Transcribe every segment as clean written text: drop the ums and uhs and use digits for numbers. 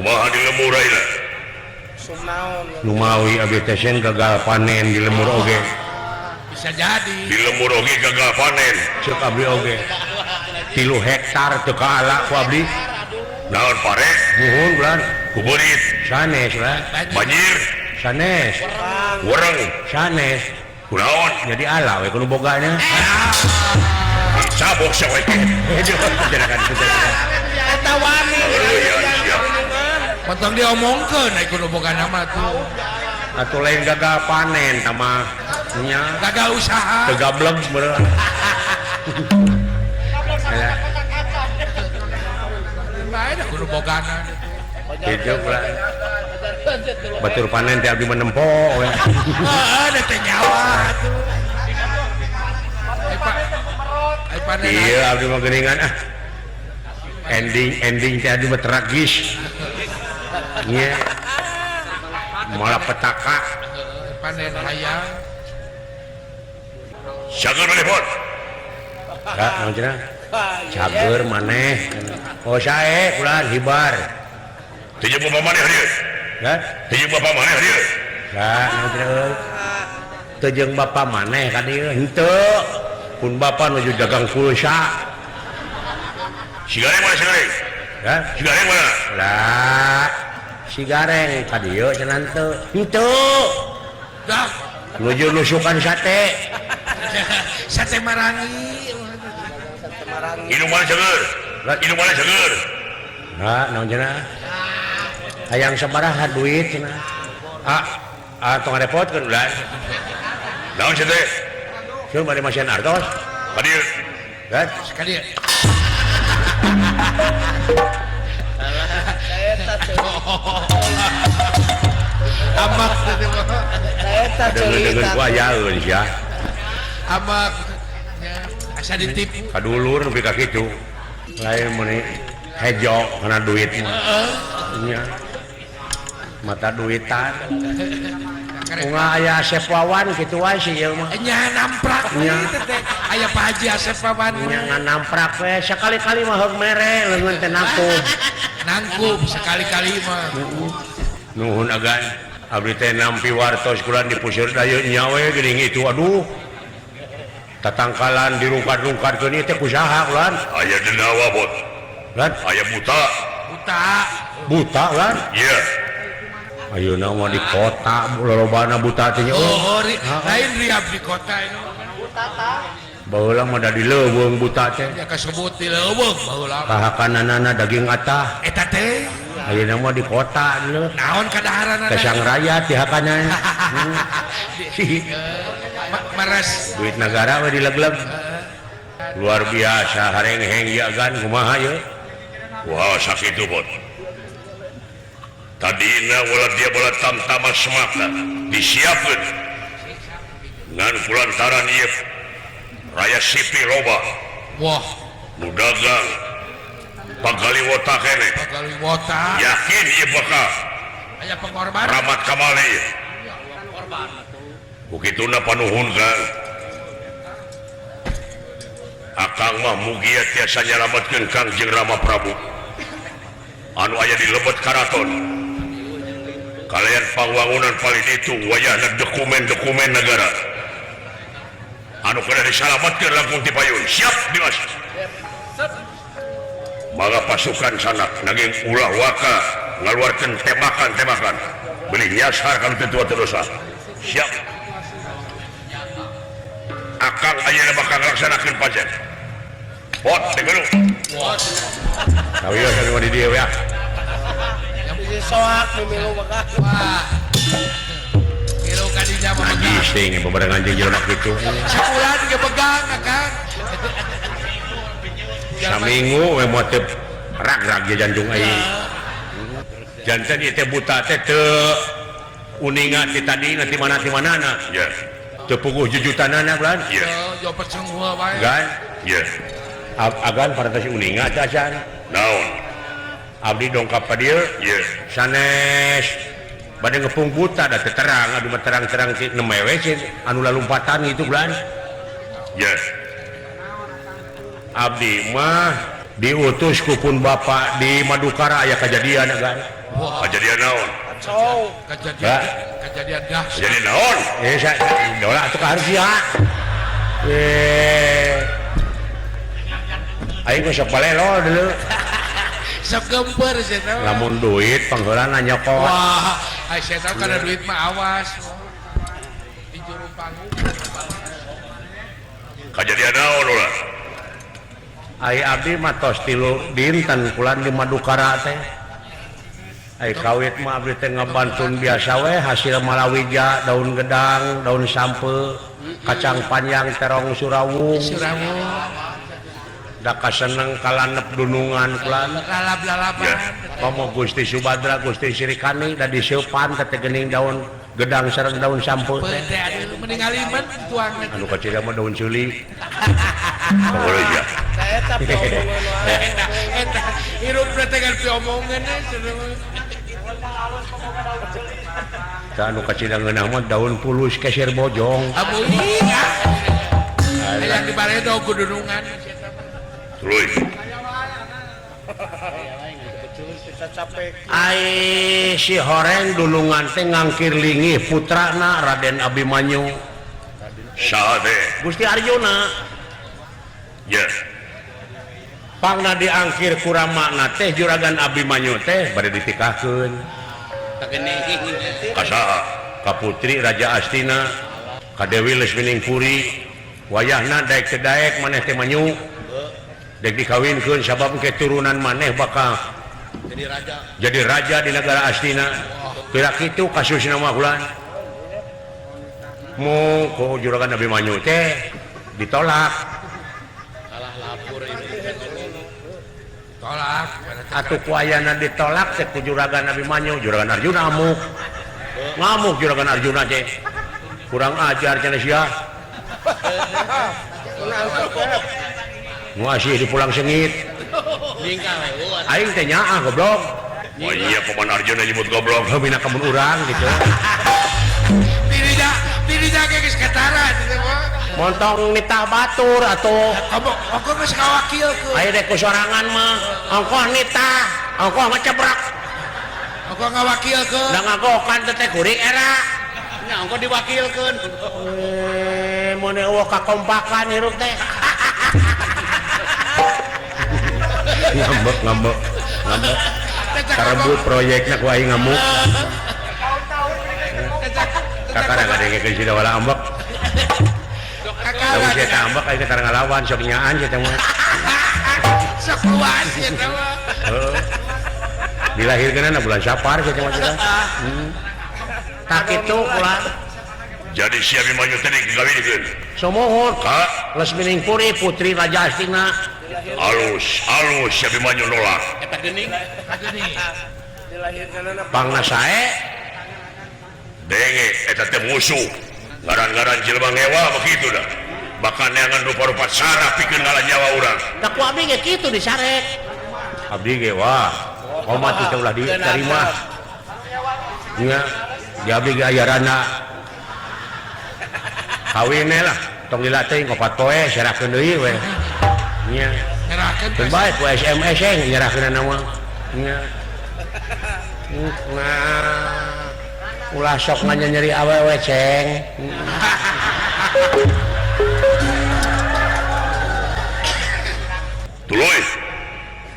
kumaha di lemur ayeuna Numawi abdi teh gagal panen di lemur oge. Bisa jadi. di lemur oge gagal panen Ceuk abdi oge. 3 hektar teu kaala ku abdi. naon pare Nuhun bulan. kuberit Sanes lah. banjir Sanes. wereng Sanes. kunaon Jadi ala we kudu bogana. sabok sawe teh Eta wani. ya siap Potong diomongkeun ai kudu boga nama tuh. Atuh lain gagal panen sama nya Gagal usaha. teu gablek bener. Ya, Lain kudu bogana. kitu lah. Batur panen teh abdi menempo we. Heeh, da teh nyawa atuh. Ai panen. Iya abdi mah geuningan ah. Ending teh abdi mah tragis. Nya. Malah petaka. Panen hayang. sageun telepon Enggak, naon cenah? Cager maneh. Oh sae kulaan hibar. teu jeung bapak maneh dieu Ya. teu jeung bapak maneh dieu Enggak, naon cenah euy. Teu jeung bapa maneh ka dieu. Henteu. Pun bapa nuju dagang pulsa. si gareng mana si gareng Ya. si gareng mana Lah. Si gareng ka dieu cenah teu. Henteu. Dah. Nuju nusukan sate. Sate marangi. hidung mana sageur hidung mana sageur Nah, naon cenah? Hayang sabaraha duit cenah? Tong ngarepotkeun ulah. naon sia teh Sieun bari masieun artos. ka dieu Kan? Sekali. Amak teh mah. Eta Dengan cerita. ku ayaeun sia. Amak. Asa ditip. Kadulur nepi ka kitu. Lain meuni hejo kana duit mah. Nya. Mata duitan. Bunga aya Asep Wawan kitu wae si ieu mah. Nya namprak Nya. teh teh. Aya Pak Haji Asep Wawan. Nya nganamprak we sakali-kali mah heug mere leungeun teh nangkub. Nangkub sekali-kali mah. Nuhun agan. Abdi teh nampi wartos kulan di puseur dayu nya we geuning itu aduh. Tatangkalan dirungkad-rungkadkeun ieu teh kusaha kulan? aya denawa bot Kan? aya buta Buta. Buta kan? iya Ayeuna mah di kota lolobana buta teh nya. Oh, lain riab di kota ini. Baheula mah da di leuweung buta teh. Ya kasebut di leuweung baheula. Kahakananana daging atah. Eta teh Ayeuna mah di kota leuh. naon kadaharanana? Kesang raya ti hakanan. Mares. Duit negara we dilegleg. Luar biasa harengheng ya gan kumaha ye? wah sakitu bot tadina wala dia bola tamtama semata disiapkeun ngan kulantaran ieu raya sipi loba Wah, nu dagang pagali wota kene kali wota. yakin ieu bakal Aya pengorban. ramat kamali ieu bukituna panuhunkan akang mah mugia tiasa nyalametkeun Kangjeng Rama Prabu anu aya di lebet karaton kalian pangwangunan paling itu wayahna dokumen-dokumen negara anu kena disalametkeun langkung ti payun siap Dimas maka pasukan sanak naging ulah waka ngaluarkeun tembakan beli nyasar kana tetua dosa siap akang ayeuna bakal ngalaksanakeun pajen bot dengeru Awiyo sa di dieu ya. Di soak mimilu bakal. Wah. Kilo kadinya mah Anjing begang. sting bebarengan jeung jelema kitu. Sabulan ge begang Kang. Saminggu we motif rag-rag ge jantung aing. Janten ieu teh buta teh teu uningan ti tadi nanti mana-manana. ya Teu puguh jujutanana bulan. ya Yo pecung gua bae. Gan ya agan parantos uningan teh acan. naon Abdi dongkap ka dieu ya sanes bade ngepung buta da teu terang adu mah terang-terang ti nemewe sih anu lalumpatan gitu bulan. ya Abdi mah diutus ku pun bapak di Madukara aya kejadian kan. kejadian naon Cow. Kejadian kejadian dahsyat. jadi naon dola atuh ka harsia aing geus sok balelo dulu Sok gempeur sih tahu. lamun duit pangheula nanya kok Wah, saya tahu karena duit mah awas. Di juru panggung. kejadian naon ulah ai abdi mah tos 3 dinten kulan di Madukara teh ai kawit mah abdi teh ngabantun biasa we hasil malawija daun gedang daun sampe kacang panjang terong surawung Surawu, da kaseneng kalanep dunungan kulan lalap-lalapan. Pamo Gusti Subadra Gusti Sirikani da diseupan teh geuning daun gedang sareng daun sampe teh Bede aduh mending aliman tuang. anu kacira mah daun ceuli boleh ya Saya tapi omongan wae. Eta hirup dengan piomongan tah anu kacira ngeunah mah daun pulus keser bojong Abu iya. Yang di Baredo kudunungan. Tuluy Kita capek. ai si horeng dulungan teh ngangkir lingih putrana Raden Abimanyu saha teh Gusti Arjuna ya pangna diangkir kuramakna teh Juragan Abimanyu teh bade ditikahkeun ka saha ka putri Raja Astina ka Dewi Lesminingpuri wayahna daek teh daek maneh teh manyu dek dikawinkeun sabab keturunan maneh bakal jadi raja di negara Astina kira kitu kasusna mah ulan mu ku Juragan Abimanyu teh ditolak Tolak. atuh ku ayana ditolak teh ku Juragan Abimanyu Juragan Arjuna ngamuk Juragan Arjuna teh kurang ajar cenah sia ngasih di pulang sengit aing teh nyaah goblok oh iya paman Arjuna nyebut goblok heumina kamun urang gitu Dirinya geus katara itu mah. montong nitah batur atuh Kamu geus kawakil ke. aya dek ku sorangan mah ongkoh nitah ongkoh ngecebrak Aku ngawakil ke. da ngagokan teh kuring era Nya engko diwakilkeun. mun eueuh kakompakan hirup teh ngambek karebut proyeknya ku aing ngamuk kakara gadengekeun si wala ambek lamun saya tambak aing ketara ngalawan sok nyaan saya mah Sok luas ya mah. dilahirkeunna bulan Sapar saya mah kita tak kitu ulah jadi si Abimanyu teh digawinkeun somohon ka Lesminingpuri putri Raja Astina alus si Abimanyu nolak Dilahirkan anak pangna sae denge eta teh musuh ngaran-ngaran jelema ngewa begitu dah bahkan neangan rupa-rupa saraf pikeun ngalah nyawa urang da ku abdi ge kitu disarek abdi ge wah komat teh ulah diterima nya di abdi ge aya rana kawin lah tong lila teh ngopat poe serahkeun deui we nya Nyerahkeun teu bae ku SMS nyerahkeun nama nya nah ulah sok nyeri awewe ceng tuluy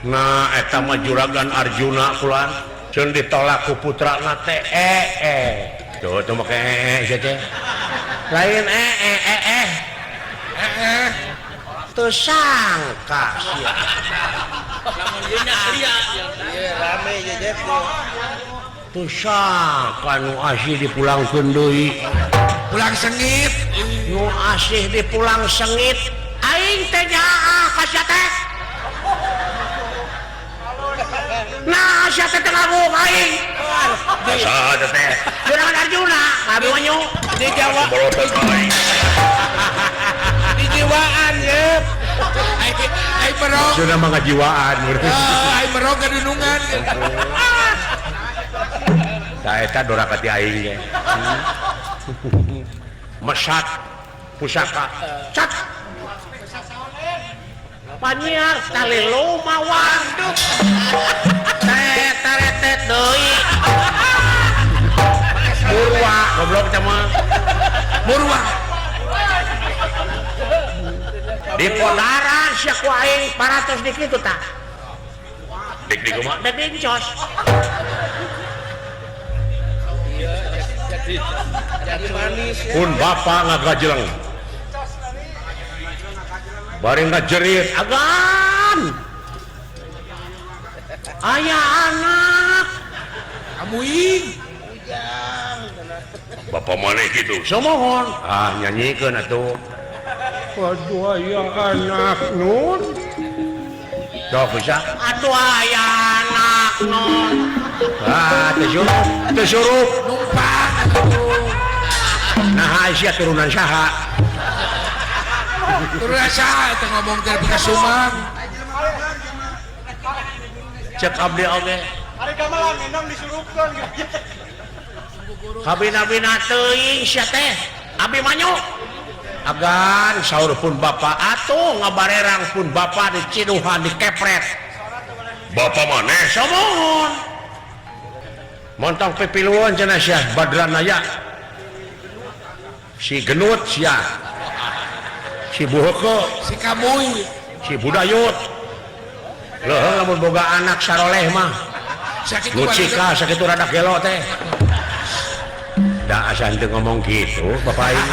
nah eta mah Juragan Arjuna kulan ceun ditolak ku putrana teh tuh tuh make sia teh lain teu sangka sia Iya rame jejet tuh. teu sangka nu asih dipulangkeun deui pulang sengit. nu asih dipulang sengit aing teh nyaah ka sia teh nah sia teh ngabuk aing saha teh Juragan Arjuna Abimanyu Di Jawa, borotot aing di jiwaan ya. Ai merong. sudah mengajiwaan Ai merong kedunungan. Nah, eta dorakati aing ge. Mesat pusaka. Cat. Panyiar tali lumawan. Teh taret tetet deui. Murwa goblok teh mah. Murwa. Di Podaran sia ku aing 400 di kitu tah. Dik di kumaha? Dek dincos. Jadi manis ya. Pun bapa ngagajeleng. Bari ngajerit, agan. Aya anak. Amuing. Bapak maneh gitu. Somohon. Ah nyanyikeun atuh. Waduh aya anak nun. Sok bisa. Aduh aya anak nun. Ah teu surup. Numpang atuh. Nah Aisyah turunan saha? Turun asa teh ngomong teh bekas Sumang. Cek abdi oge. Hari kamalan endang disurupkeun. Kabina-bina teuing sia teh. Abi manyu. Agan saur pun bapa atuh ngabarerang pun bapa di ciduhan dikepret. Bapak maneh Somohon. Montong pipiluan cenah sia Badran aya. Si genut sia. Si buheukeun, Si Kamuy. si budayut. Leuheung lamun boga anak saroleh mah. Sakit Lucika sakitu rada gelo teh. Da asa teu ngomong gitu, Bapak ieu.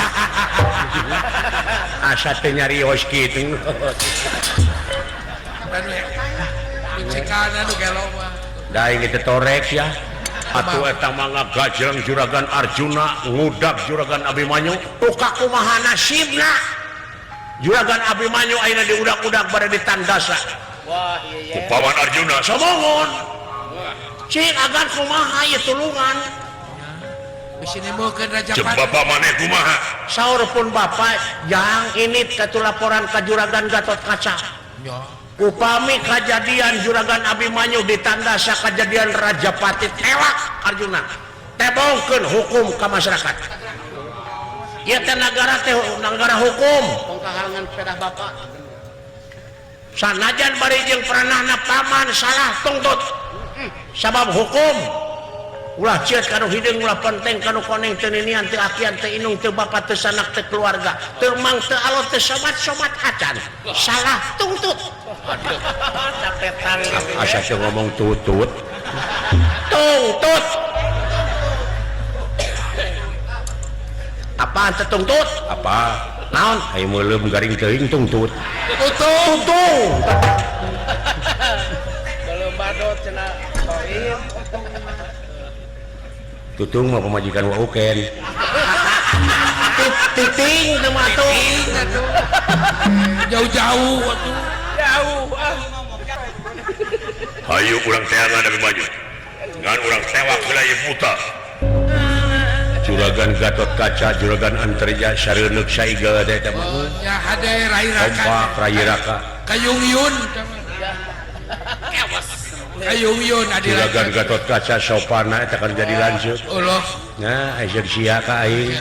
Asa teu nyarios kitu. Lucikan anu gelo mah. Da ieu teh torek ya. Atuh eta mah ngagajeleng juragan Arjuna ngudag juragan Abimanyu. Uka kumaha nasibna? Juragan Abimanyu ayeuna diudak-udak bade ditandasa. Wah iya ya. Paman Arjuna Somongon. Cing agan kumaha ieu tulungan. Bisi nemeukeun Raja cek Pat. bapak maneh kumaha? Saur pun bapak yang ini katu laporan ka juragan Gatot Kaca. Nya. Upami kejadian juragan Abimanyu ditandasa kejadian Rajapati tewak Arjuna. Tebongkeun hukum ka masyarakat. Ieu teh nagara teh nagara hukum. Pangkahalangan sepeda bapak. Sanajan bari jeung peranahna paman salah tuntut. Sabab hukum. Ulah cieut kanu hideung ulah penting kanu koneng teu ninian teu akian teu inung teu bapa teu sanak teu keluarga teu mang teu alot teu somat-somat acan salah tuntut. Capetan. Asa teu ngomong tutut. Tuntut. Apaan teu tuntut? Apa? Naon? Ai meuleum garing teuing tuntut. Tutung. Belum badot cenah toin. Tutung mah pemajikan wa uken. Titing teu mah atuh. Jauh-jauh atuh. Jauh ah. Hayu urang teangan Abimanyu. Ngan urang tewak heula ieu buta. Juragan Gatot Kaca, juragan Antarja sareuneuk saiga teh teh mah. Nya hade rai raka. Kompak rayiraka. Kayung Yun. Kayung Yun adi Juragan Gatot Kaca sopana eta kan jadi lanjut. Allah. Nah, ajeun sia ka aing.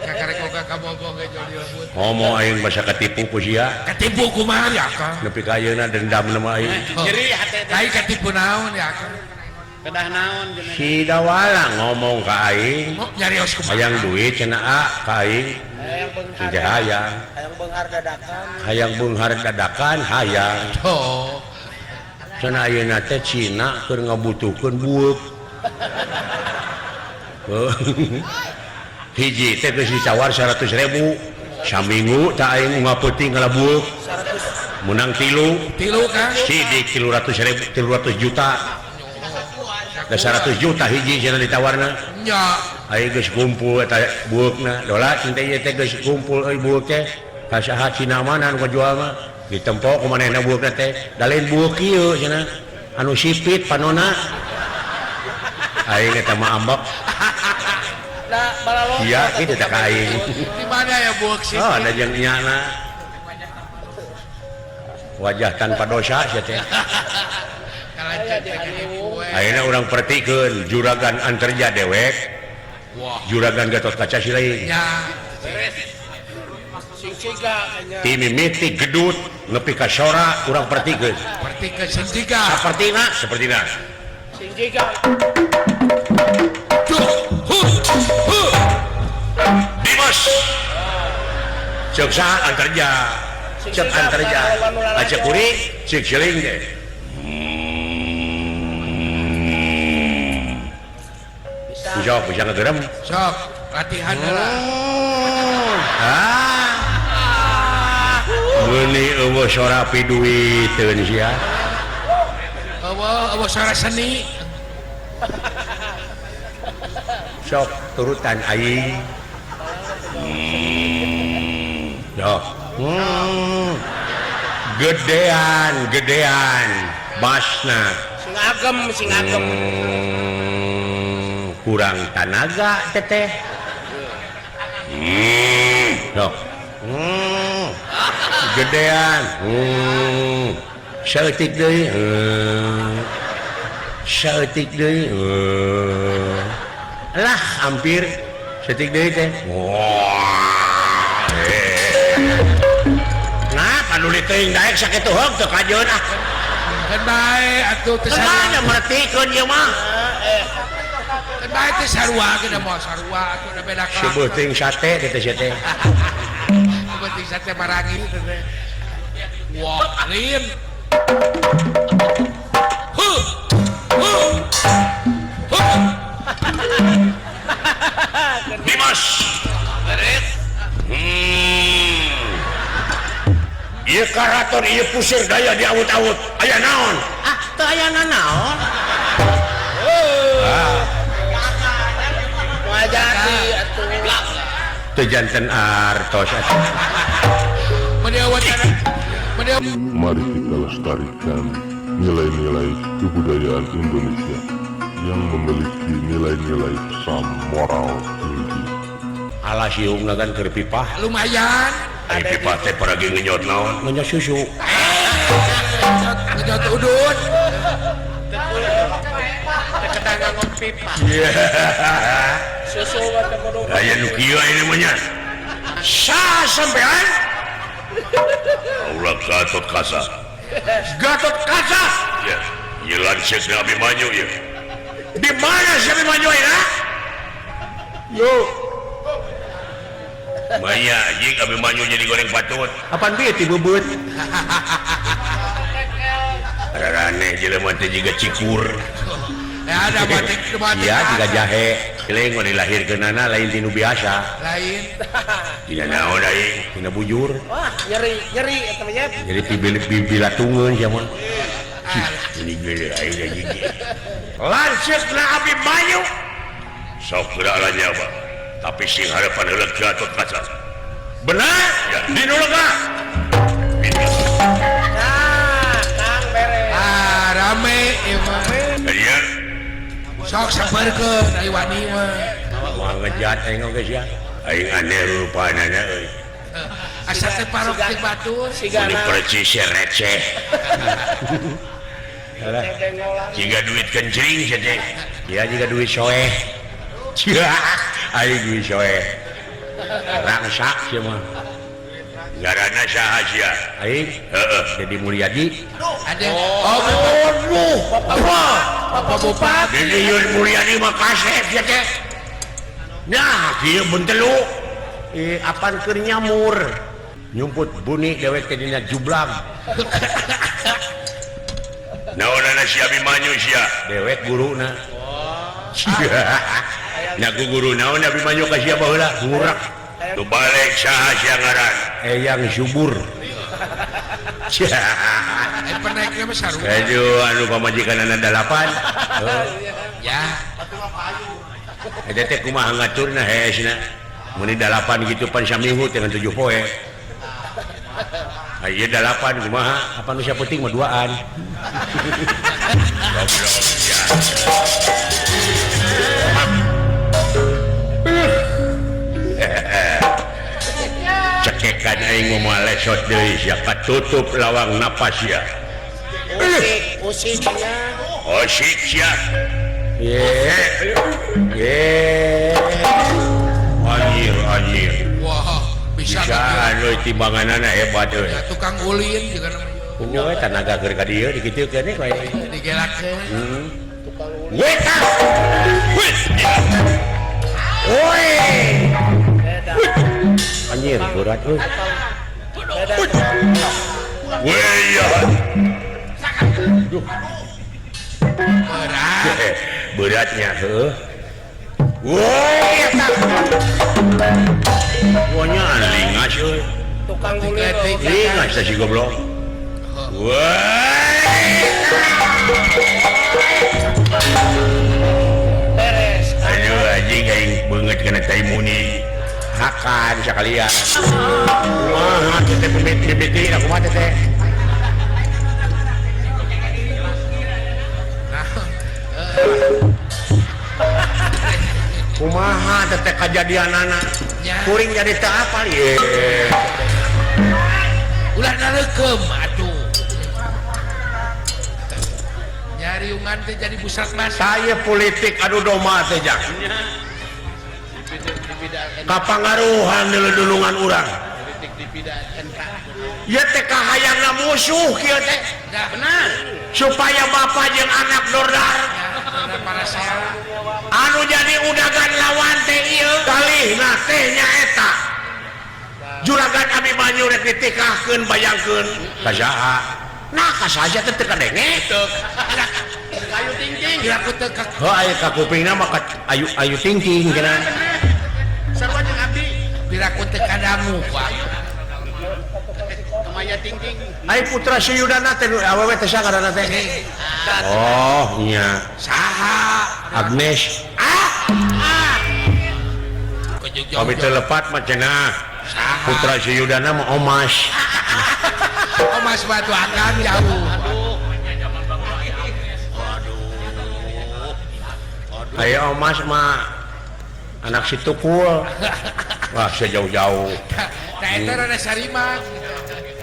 Kakarek oga kabogoh ge joli lembut. Ngomong aing basa katipu ku sia. Katipu kumaha ya ka? Nepi ka ayeuna dendam nama aing. Jadi hate Kai katipu naon ya ka? kedah naon jeung Si Dawala ngomong ka aing, Oh, nyarios kumaha? hayang duit cenah ka aing. hayang beunghar. Si hayang. Hayang beunghar dadakan. Hayang beunghar dadakan hayang. Oh. Cenah ayeuna teh Cina keur ngabutuhkeun buuk. Hiji teh geus dicawar 100.000. Saminggu tak aing ngapeuting kala buuk. 100 Menang 3. Tilu kan? Sidik 300.000 300 juta. Da 100 juta hiji cenah ditawarna. Nya. Aing geus kumpul eta bueukna. Dola teh ieu teh geus kumpul euy bueuk teh. Kasaha Cina mana anu jual mah? Ditempo ku manehna bueukna teh. Da lain bueuk ieu cenah. Anu sipit panonna. Aing eta mah ambek. da balalo. Iya, kitu teh ka aing. Di mana ya buak sih? Oh, ada jeung nyana. Wajah tanpa dosa sia teh. Kalancan teh kue. Ayeuna urang pertikeun juragan Antarja dewek, Wah. juragan Gatot Kaca si lain. Nya. Sing ciga nya. Ti mimiti gedut nepi ka sora urang pertikeun. seperti ke Sinjiga. seperti sing jika Dimas cek antarja cek antarja aja kuring cek siling deh bisa ngegerem Sok latihan lah. Beli eueuh sora piduit teuing sia Awa suara seni. sok turutan aing sok gedean basna sing agem kurang tenaga teteh sok gedean saeutik deui lah hampir setik deui teh nah panuli teuing daek sakitu heug teu kajeun Kan bae atuh teh sarua. Tengah mertikeun ieu mah Kan bae teh sarua geuna moal sarua atuh da beda kelas. sebuting sate teh teh Penting sate marangi teh. Wah, lin. Dimas ieu karaton ieu pusir daya di awut-awut aya naon teu aya naon wajati atuh teu janten artos Mari kita lestarikan nilai-nilai kebudayaan Indonesia yang memiliki nilai-nilai pesan moral tinggi. ala siungna kan keur pipah Lumayan. Aing pipa teh paragi ngenyot naon ngenyot susu Ngejot udun. kedang nganggo pipa susu mah teh kudu aya nu kieu ini mah nya sah sampean ulah Gatot Kaca ya ieu lanceuk Abimanyu ya di mana si Abimanyu ayeuna yuk Maya anjing Abimanyu jadi goreng patut apaan bieu ti bebeut aneh jelema teh jiga cikur Ya ada batik iya juga jahe keling mau dilahirkeunana lain tinu biasa lain. tidak naon aing tina bujur wah nyeri eta mah nya jadi bilatungeun sia mah ini gede aing anjing lanceukna Abimanyu sok geura lah nyawa tapi sing harapan heula Gatot Kaca benar ya dinu lega nah kang beres Rame emang. ya Sok sabarkeun ai wani mah. mau ngejat aing geus ya aing aneh rupana nya euy Asa teh parok teh batur. ini sigana percis receh dengolan jiga duit kencing sia teh iya juga duit soeh cia aing duit soeh rangsak sia mah ngaranna saha sia aing heeh jadi Mulyadi Ada. Oh, Bapak Bupati. jadi Yun Mulyadi mah kasep ya teh nah kieu bentelu apan keur nyamur nyumput buni dewek teh dina jublang naonana si Abimanyu sia dewek guruna nya ku guru naon Abimanyu ka sia baheula ngurak tu balik saha sia ngaran eyang subur Ai pernah ke mah sarua. aduh anu pamajikanana 8 Ya. eta teh kumaha ngaturna heesna mun 8 gitu pan saminggu dengan 7 poe aya 8 kumaha apa nu sia penting mah duaan cekekan aing moal lesot deui sia katutup lawang napas ya usiknya oh sik sia ye anjir Wah, bisa bisa anu timbanganana hebat euy ya tukang ulin juga namanya. we tenaga keur ka dieu dikiteukeun we digelakeun Weta. Woi. Anjir berat euy. Weya. berat Beratnya heuh. Woi eta. Wonya lingas euy. tukang guling Lingas si goblok. Woi. beres Aduh anjing aing beungeut kana teh muni. Hakan sakalian. Wah, teh pemiti aku mah teh. Kumaha teh kajadianana? Kuring jadi teu apal ye. ulah nareukeum atuh nyariungan teh jadi pusat masa Saya politik adu domba teh jak. Kapangaruhan dulungan urang. Ya teh kahayangna musuh kieu teh. benar Supaya bapak jeung anak dordar para saya anu jadi udagan lawan teh ieu kalihna teh nyaeta Juragan Abimanyu rek ditikahkeun bayangkeun ka saha nah ka saja teh teu kadenge kayu tingting kira ku teu ka heuh aya ka kupingna mah ayu tingting cenah sarua jeung abdi kira ku teu kadamu Pak kamaya tingting ai putra Suyudana teh awewe teh saha ngaranna teh oh nya saha Agnes kami telepat mah cenah putra Suyudana mah Omas Mas batu akang jauh aya Omas mah anak si Tukul wah sejauh-jauh nah itu rada sarima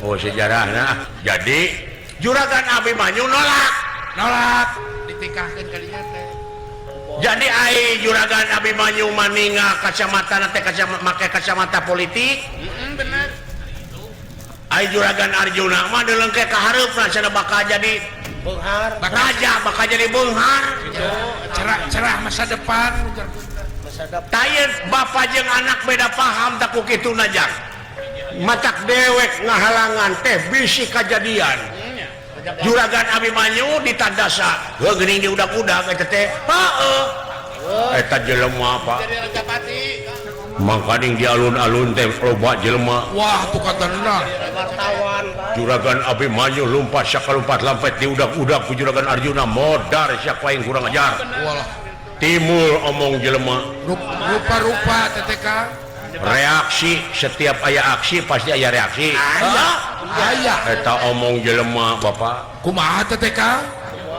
oh sejarahna jadi Juragan Abimanyu nolak ditikahkeun kalinya teh jadi ai Juragan Abimanyu maninga kacamata teh make kacamata politik bener ai Juragan Arjuna mah deulengke ka hareupna cenah bakal jadi beunghar raja bakal jadi beunghar cerah masa depan tayeu bapak jeung anak beda paham tak ku kitu najak matak dewek ngahalangan teh bisi kajadian Juragan Abimanyu ditandasa heuh geuning di udak-udak eta teh heueuh eta jelema apa jadi Rajapati mangkaning di alun-alun teh loba jelema wah tuh kata benar wartawan Juragan Abimanyu lumpat sakalumpat lampet di udak-udak ku Juragan Arjuna modar sak paing kurang ajar walah timul omong jelema rupa-rupa TTK reaksi setiap aya aksi pasti aya reaksi ayah eta omong jelema bapak kumaha TTK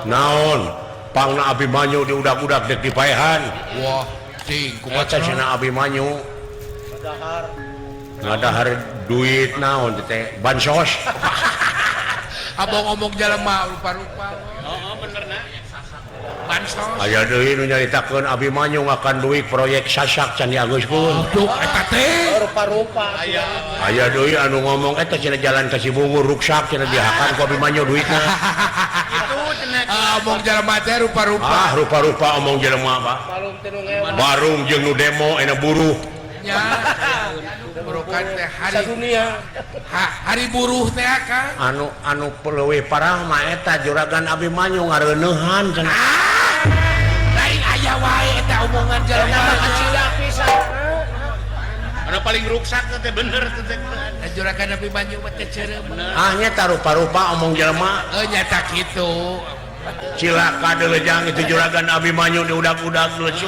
naon pangna Abimanyu di udak-udak dek dipaehan wah cing eta cenah Abimanyu ngadahar duit naon teh bansos abang ngomong jelema rupa-rupa bener nah bansos aya deui nu nyaritakeun Abimanyu ngakan duit proyek sasak can diaguskeun duh eta teh rupa-rupa aya deui anu ngomong eta cenah jalan ka Cibungur ruksak cenah dihakan ku Abimanyu duitna itu cenah omong jelema teh rupa-rupa rupa-rupa omong jelema Pak balung tinu ngewa barung jeung nu demo ena buruh nya burukan teh sadunia hari buruh teh kan anu peleuwih parah mah eta Juragan Abimanyu ngareuneuhan cenah lain aya wae eta omongan jelema kacida pisan anu paling ruksak teh bener teh Juragan Abimanyu mah teh ceureum nya rupa-rupa omong jelema nyata kitu cilaka deulejang itu Juragan Abimanyu di udak-udak lucu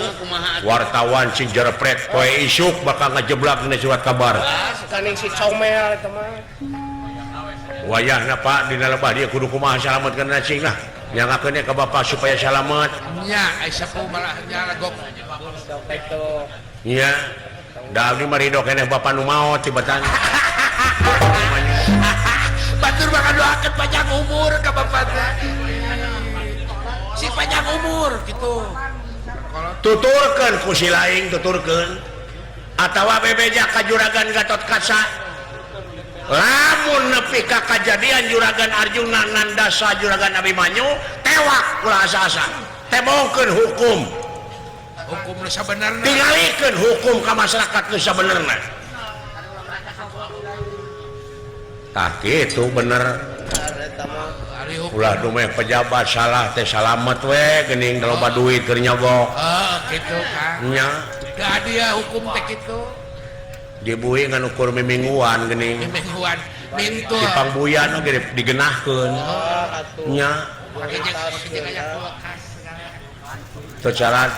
wartawan sing jerepret poe isuk bakal ngajeblak dina surat kabar sekaning si comel eta mah wayahna Pak dina lebah dia kudu kumaha salametkeun cingna nyangakeun ka bapak supaya salamet nya ai sapu malah nya lagok itu nya da abdi marido keneh bapak nu maot tibatan batur bakal doakeun panjang umur ka bapak teh si panjang umur gitu tuturkeun ku si laing tuturkeun atawa bebeja ka Juragan Gatot Kaca lamun nepi ka kejadian Juragan Arjuna Nandasa Juragan Abimanyu tewak ulah asa-asa tebongkeun hukum nu sabenerna tingalikeun hukum ka masyarakat nu sabenerna tah kitu bener ari hukum ulah dumeh pejabat salah teh salamet we geuning loba duit keur nyogok kitu Kang nya da dia hukum teh kitu dibui ngan ukur mimingguan geuning mingguan mintul di pangbuyan oge digenahkeun nya teu cara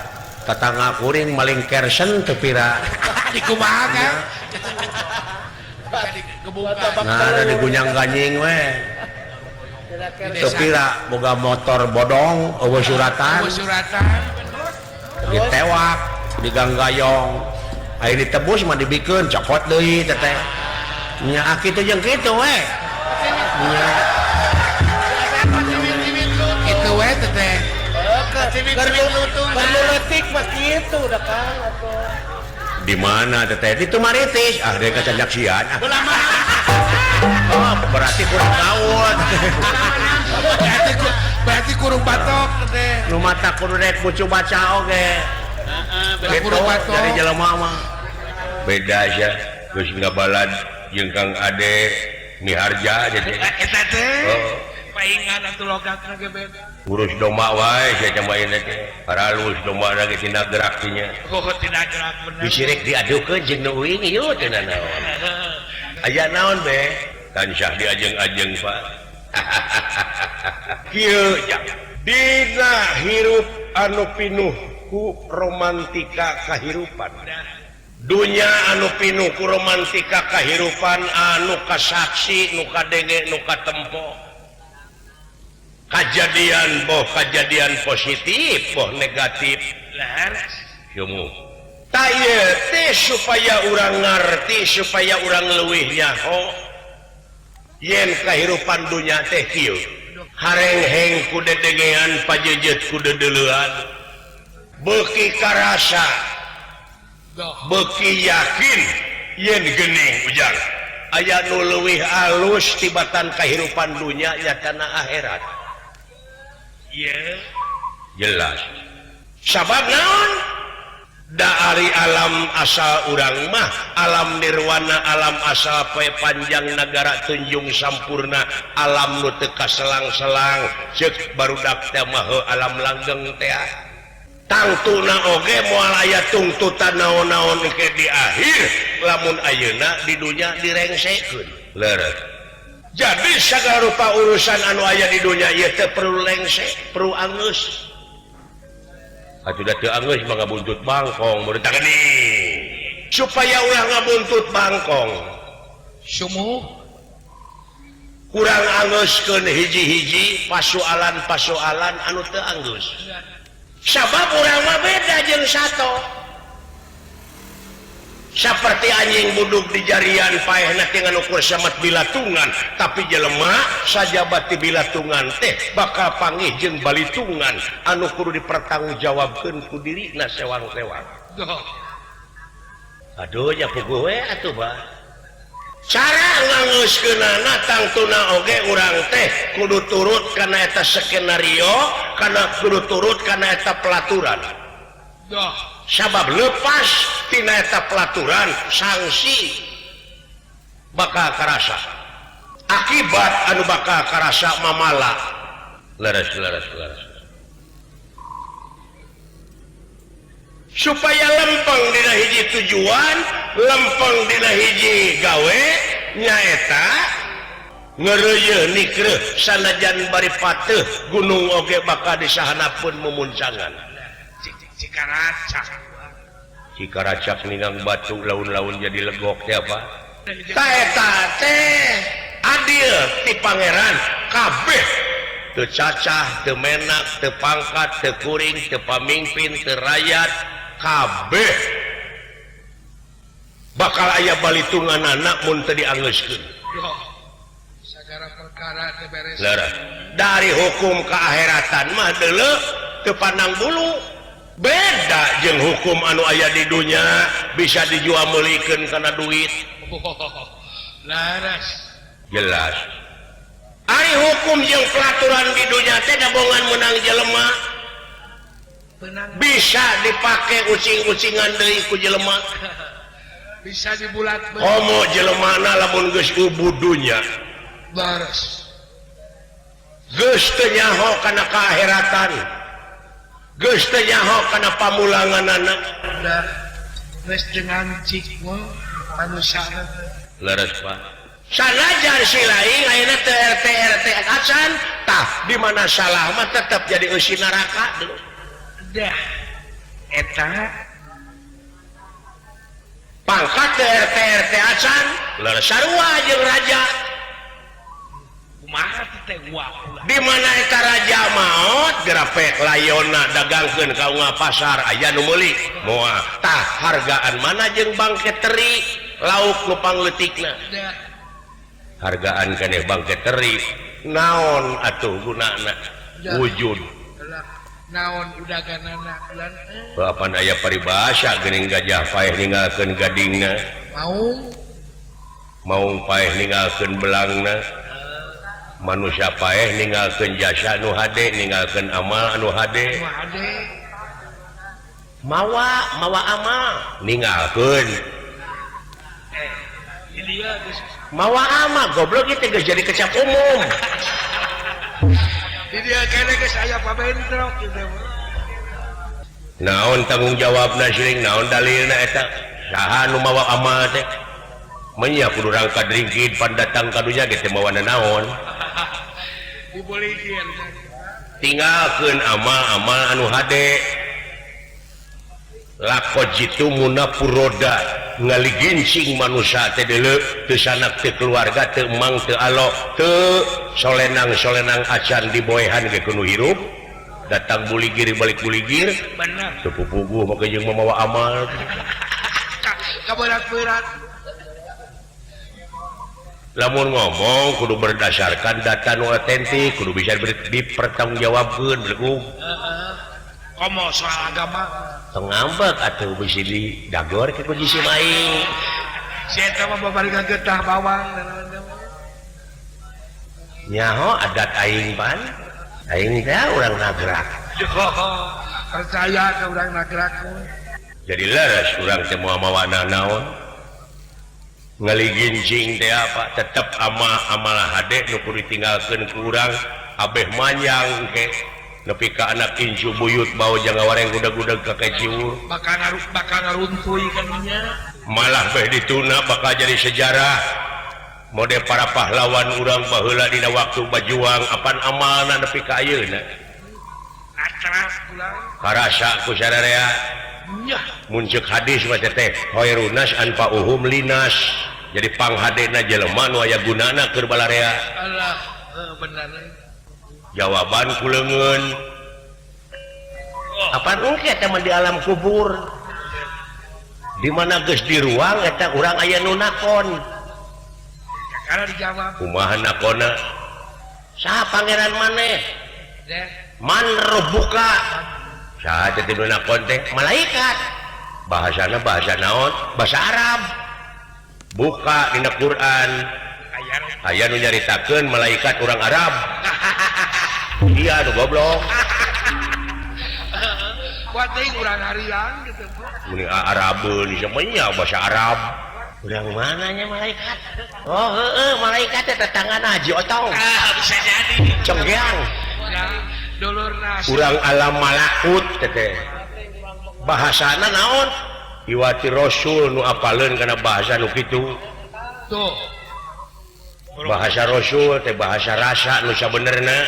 tatangga kuring maling kersen teu pira dikumaha Kang nah ada digunyang ganying we teu pira boga motor bodong eueuh suratan ditewak diganggayong aya ditebus mah dibikeun cokot deui teh nya kitu jeung kitu we nya itu we teh perlu letik mah kitu da Kang di mana teh itu maritis deh kacanjaksian oh berarti kurang gaul berarti kurung batok teh nu mata kudu rek bucu baca oge gitu dari jelema mah beda aja geus ngabalad jeung Kang Ade Miharja jadi eta teh paingan atuh logatna ge beda urus domba wae sia cobain teh paralus domba lagi tina gerak nya tidak gerak bener disirik diadukeun jeung nu uing ieu teh naon aya naon be tansah diajeng-ajeng Pak kieu dina hirup anu pinuh ku romantika kahirupan dunya anu pinuh ku romantika kahirupan anu kasaksi nu kadenge nu katempo kejadian kejadian positif negatif ilmu taya teh supaya urang ngerti supaya urang leuwih nyaho yen kahirupan dunya teh kieu hareng-heng ku dedengean pajejet ku dedeleuan beuki karasa beuki yakin yen geuning ujang aya nu leuwih alus tibatan kahirupan dunya nya kana akhirat jelas sabab naon dari alam asal urang mah alam nirwana alam asal poe panjang negara tunjung sampurna alam nu teu kaselang-selang ceuk barudak teh mah alam langgeng teh tangtuna oge moal aya tungtutan naon-naon ke di akhir lamun ayeuna di dunya direngsekeun leureuh jadi segala rupa urusan anu aya di dunia ieu teh perlu lengsek perlu angeus atuh da teu angeus mah ngabuntut bangkong murid gini supaya ulah ngabuntut bangkong sumuh kurang angeuskeun hiji-hiji pasoalan-pasoalan anu teu anggeus sabab urang mah beda jeung sato seperti anjing buduk di jarian paehna teh ngukur samat bilatungan tapi jelema sajabat ti bilatungan teh bakal panggih jeung balitungan anu kudu dipertanggungjawabkeun ku dirina sewang-sewang aduh nya puguh we atuh Bah cara ngangeuskeunana tangtuna oge urang teh kudu turut kana eta skenario kana kudu turut kana eta pelaturan sabab lepas tina eta pelaturan sanksi bakal karasa akibat anu bakal karasa mamala leres supaya lempeng dina hiji tujuan lempeng dina hiji gawe nyaeta ngeureuyeun nikreuh sanajan bari pateuh gunung oge bakal disahanapeun mumuncangan Cikaracak ningang batu laun-laun jadi legok teh apa? Taeta teh adil ti pangeran kabeh teu cacah teu menak teu pangkat teu kuring teu pamimpin teu rakyat kabeh bakal aya balitunganana mun teu dianggeuskeun. Sagara perkara teu beres. Dari hukum keakhiratan mah deuleu teu pandang bulu. Beda jeung hukum anu aya di dunia bisa dijual meulikeun kana duit laras jelas ari hukum jeung peraturan di dunya teh dabongan menang jelema benang bisa dipakai ucing-ucingan deui ku jelema bisa dibulat homo jelemana lamun geus ubud dunya laras geus teu nyaho kana kaakheratan geus teu nyaho kana pamulanganana udah geus dengan cik mah manusia leres Pak sanajan si lain ayeuna teu RT acan tah di mana salah mah tetep jadi eusi neraka dulu dah eta pangkat teu RT acan leres sarua jeung raja kumaha teh gua di mana eta raja maot grafek layonna dagangkeun ka unga pasar aya nu meuli moal tah hargaan mana jeung bangke teri lauk nu pangleutikna dah hargaan keneh bangke teri naon atuh gunana wujud naon udaganana lan bapan aya paribasa geuning gajah paeh ninggalkeun gadingna maung paeh ninggalkeun belangna manusia paeh ninggalkeun jasa nu hade ninggalkeun amal anu hade mawa amal ninggalkeun dia geus mawa amal goblok ieu teh geus jadi kecap umum dia kene geus aya pabentrok kitu naon tanggung jawabna seuing naon dalilna eta saha nu mawa amal teh menya kudu rangka dringkid pan datang ka dunya ge teh mawana naon dibolehkeun tinggalkeun amal-amal anu hade lakot jitu munapuroda ngaligincing manusia teh deuleu teu sanak teu keluarga teu emang teu alo teu solenang acan diboehan ge kudu hirup datang buligir balik buligir bener teu pupuguh make jeung mamawa amal kaberat-berat lamun ngomong kudu berdasarkan data nu otentik kudu bisa dipertanggungjawabkeun belegu komo soal agama ngambek atuh bisi didagor ke ku jisi maing si eta mah babarigan getah bawang nyaho adat aing pan aing teh urang nagrak percaya ke urang nagrak jadi leres urang teh moal mawana naon ngaligincing teh apa tetep amal hade nu kudu ditinggalkeun ku urang abeh manyang ke nepi ka anak incu buyut bau jangan wareng gudag-gudag ka keciur bakal ngaruntuy kaninya malah beh dituna bakal jadi sejarah mode para pahlawan urang baheula dina waktu bajuang apan amalna nepi ka ayeuna atras pulang karasa ku sararea nya muncul hadis mah teh khairunas anfa'uhum linas jadi panghadena jelema nu aya gunana keur balarea Allah bener jawaban kuleungeun apaan engke teh di alam kubur di mana geus di ruang eta urang aya nu nakon kalau dijawab kumaha nakonna saha pangeran maneh deh man rabbuka saha teh nu nakon teh malaikat bahasana bahasa naon bahasa Arab buka dina Quran aya nu nyaritakeun malaikat urang Arab iya nu goblok buat teuing urang harian gitu muni Arabeun semuanya bahasa Arab urang mananya malaikat oh heueuh malaikat teh tetanggan Haji Otong bisa jadi cenggeang ya dulurna urang alam malakut teh bahasana naon iwati rasul nu apaleun kana bahasa nu kitu tuh bahasa rasul teh bahasa rasa nu sabenerna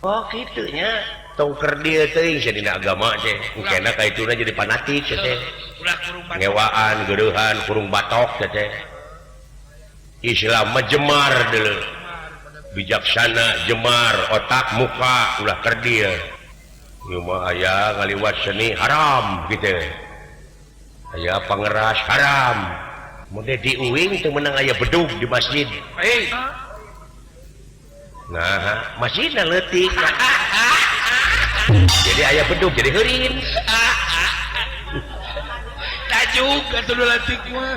oh kitu nya tong keur dieu teuing sadina agama teh engkena ka ituna jadi fanatik teh ulah kurung ngewaan geueuhan kurung batok teh Islam mah jemar deuleu bijaksana jemar otak muka ulah keur dieu ieu mah aya ngaliwat seni haram kitu aya pangeras haram mode diuing teu meunang aya bedug di masjid nah masjidna leutik jadi aya bedug jadi heurin tajuk atuh leutik mah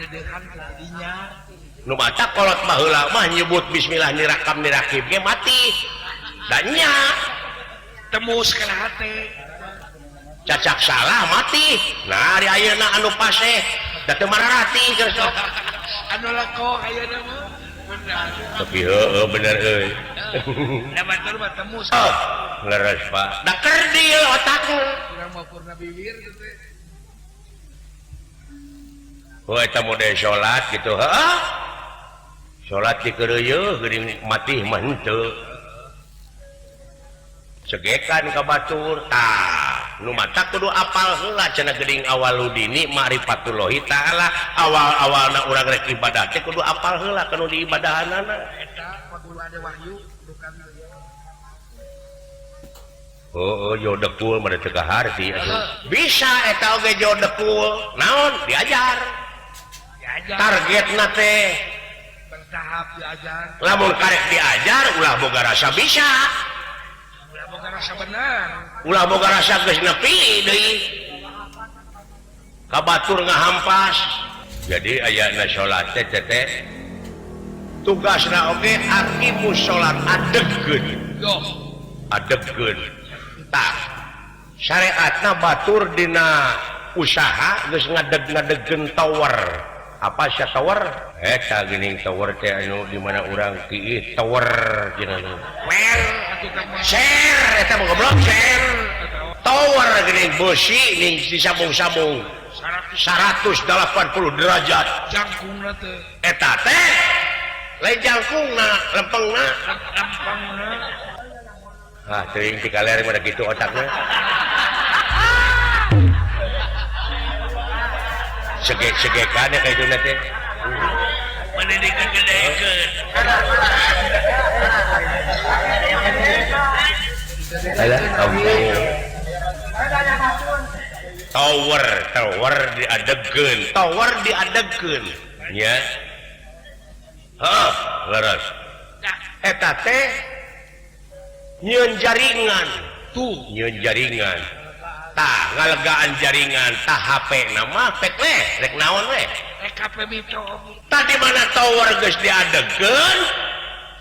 dedehan tadinya nu mata kolot baheula mah nyebut bismillah nirakam nirakib ge mati dannya tembus kana hate cacak salah mati nah di ayeuna anu paseh da teu mararati geus sok anu leko ayeuna mah bener tapi heueuh bener euy da batur mah tembus oh leres Pak da kerdil otakna urang mah purna bibir gitu oh eta mode salat gitu heeh salat di keureuy geuning mati mah henteu segekan ka batur tah nu mata kudu apal heula cenah geuning awaludini ma'rifatullahi taala awal-awalna urang rek ibadah teh kudu apal heula kana di ibadahanana eta kudu ada wahyu bukan oh jodekul mah teu kaharti bisa eta oge jodekul naon diajar targetna teh bertahap diajar lamun karek diajar ulah boga rasa bisa ulah boga rasa bener ulah boga rasa geus nepi deui ka batur ngahampas jadi ayana salat teh tugasna oge aqimus salat adegkeun tah syariatna batur dina usaha geus ngadeg-ngadegkeun tower apa sia tower eta geuning tower teh anu di mana urang kieu tower cenah well atuh mah share eta mah goblok share tower geuning beusi ning disambung-sambung 180 derajat jangkungna teh eta teh lain jangkungna lempengna ah teuing ti kaler mah kitu otakna segek-segekan kayak itu nanti mendidikan gedekeun tower diadegeun nya leres eta teh nyieun jaringan tah ngalegaan jaringan tah HP nama pek rek naon we EKP mito tadi mana tower geus diadegeun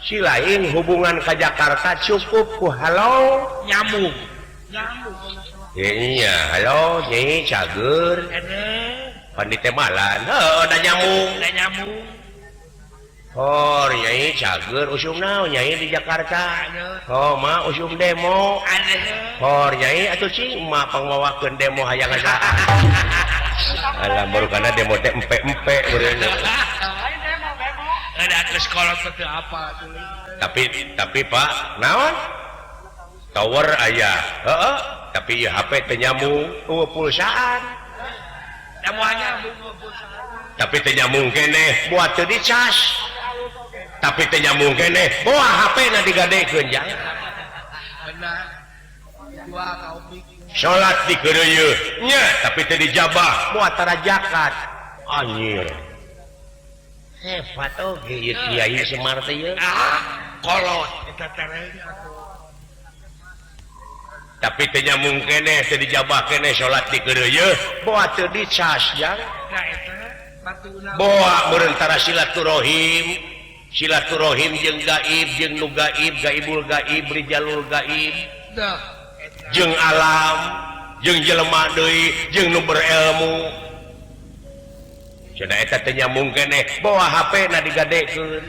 si lain hubungan ka Jakarta cukup ku halo nyambung iya halo nyi cager pandit malan heuh da nyambung oh nyai cager usum naon nyai di Jakarta oh mah usum demo oh nyai atuh cing mah pangwawakeun demo hayang ngasaan alah baru kana demo teh empe beureun ada ke sekolah teh apa tapi Pak naon tower aya heeh tapi ieu HP teh nyambung pulsaan tapi teh nyambung keneh buat teu dicas tapi teh nyambung keneh bawa HP-na digadekeun jangan salat di keureuy nya tapi teh dijabah moal tarajakan anjir hebat oge ieu kiai Semar teh ieu kolot eta tereng tapi teh nyambung keneh teh dijabah keneh salat di keureuy bawa teu dicas jangan nah eta batuna bawa berentara silaturahim jeung gaib jeung nu gaibul gaib rijalul gaib jeung alam jeung jelema deui jeung nu berilmu cenah eta teh nyambung keneh bawa HP-na digadekeun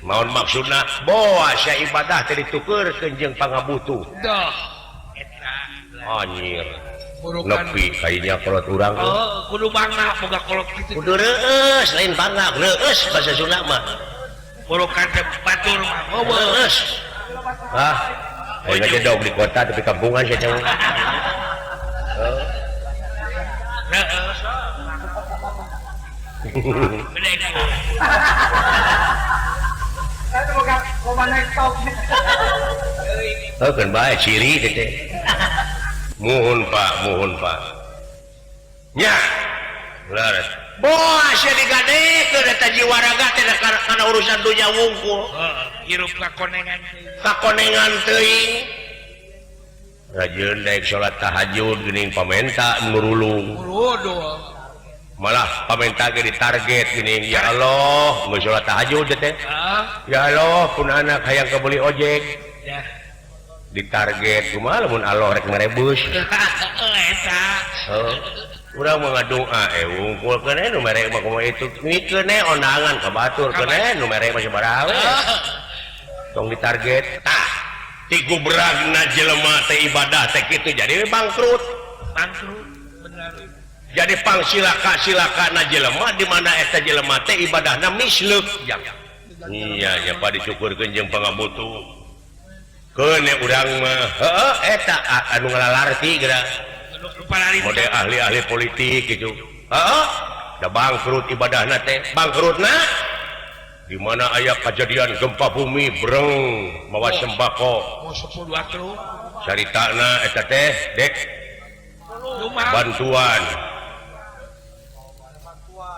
naon maksudna bawa sia ibadah teh ditukeurkeun jeung pangabutuh anjir nepi kayaknya kolot urang kudu bangga boga kolot kitu kudu reueus lain bangga reueus bahasa Sunda mah borokan teh batur mah reueus ayeuna teh dog di kota tapi kampungan sia cenah reueus bener eta boga loba naik top kan bae ciri teh Muhun Pak nya laras boa sia digadekeun eta jiwa raga teh kana urusan dunya wungkul hirup kakonengan teuing rajieun daek salat tahajud geuning pamenta nurulung malah paminta di target gini ya Allah nggak sholat tahajud teh ya Allah pun anak hayang kebeli ojek di target kumaha lamun Allah rek ngarebus urang mau ngadoa wungkul kene nu mere mah kumaha itu ngikeun ondangan ka batur kene nu mere mah sabaraha we tong di target tah ti gubragna jelema teh ibadah teh kitu jadi bangkrut benar jadi pangsilaka na jelema di mana eta jelema teh ibadahna misleuk iya nya pa dicukurkeun jeung pangabutuh keune urang mah heuh eta anu ngalalarti geura model ahli-ahli politik gitu heeh da bangkrut ibadahna teh bangkrutna di mana aya kejadian gempa bumi breng mawa sembako mau 10 waktu caritana eta teh dek bantuan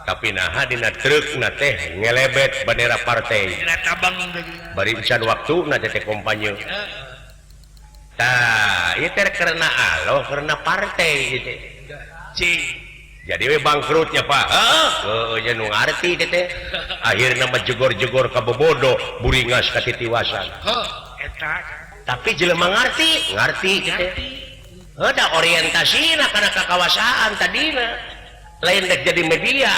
tapi nah dina trukna teh ngelebet bendera partai bari encan waktuna teh kampanye tah ieu teh karena Allah karena partai gitu jadi we bangkrutnya Pak nya nu ngarti teh akhirna mah jegor-jegor ka bobodo buringas ka titiwasan tapi jelema ngarti teh ada orientasina kana kakawasaan tadina lain dek jadi media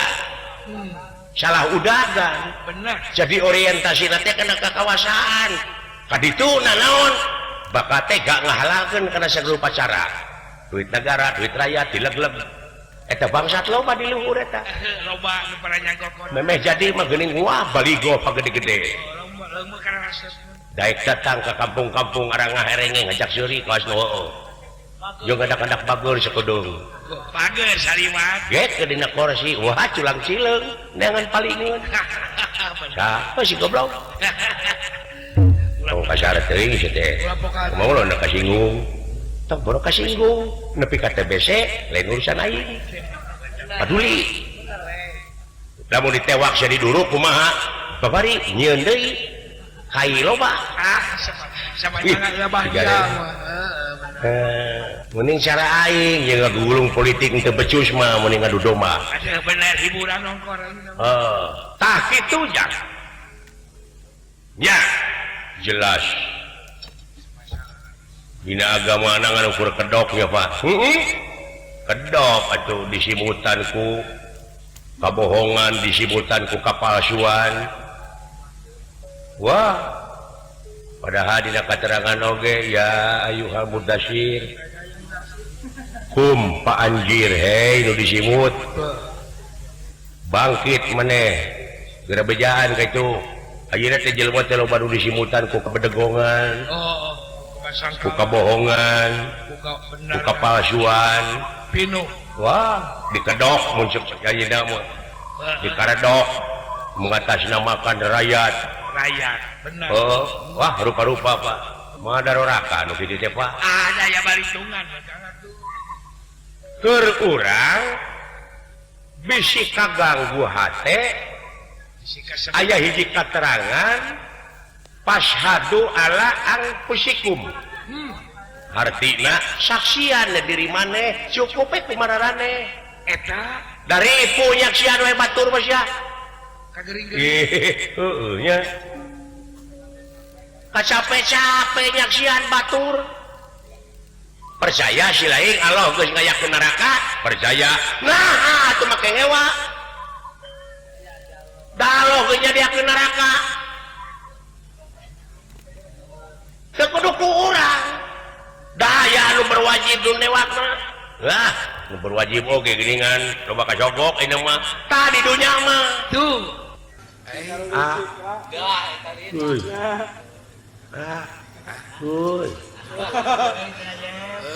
salah udagan benar jadi orientasi nanti kena kekawasaan kaditu naon bakat teh gak ngahalalkeun kana sagrupa cara duit negara duit rakyat dileg-leg eta bangsat loba di luhur eta loba nu para nyangkokon memeh jadi mah geuning wah baligo pagede-gede leumbeuh kana resep daek datang ke kampung-kampung arang ngaherenge ngajak seuri kaos nu heueuh jeung adak-adak bagur sakudung pager salimat get ke dina kursi wah culang cileung neangan palingeun siapa si goblok tong kasar teuing si teh mau lo na kasinggung tong boro kasinggung nepi ka TBC lain urusan aing paduli lamun ditewak jadi dulu kumaha babari nyieun deui kai loba sama jangan bahagia mending cara aing yang ngagulung politik teu becus mah mending ngadu domba bener hiburan nongkor tah kitu nya nya jelas dina agama nganu ukur kedoknya Pak kedok atuh disimutan ku kabohongan disimutan ku kapalsuan wah padahal dina katerangan oge ya ayuhal mudassir Pak anjir hei nu disimut bangkit maneh geura bejaan ka itu ayeuna teh jelema teh loba nu disimutan ku kabedegongan ku kabohongan ku kapalsuan pinu wah dikedok mun ayeuna mah dikaredok mengatasnamakan rakyat benar wah rupa-rupa Pak mah daroraka nu kitu teh Pak ada ya balitungan keur urang bisi kaganggu hate aya hiji katerangan pashhadu ala anfusikum artina saksian diri maneh cukup kumararane eta dari punyaksian we batur mah sia kagering-gering nya kacape-cape nyaksian batur percaya si lain Allah geus ngayakeun neraka percaya nah atuh make ngewa da Allah geus nyadiakeun neraka teu kudu ku urang daya anu berwajib du newak mah lah nu berwajib oge geuningan loba kacogok ini mah tah di dunya mah tuh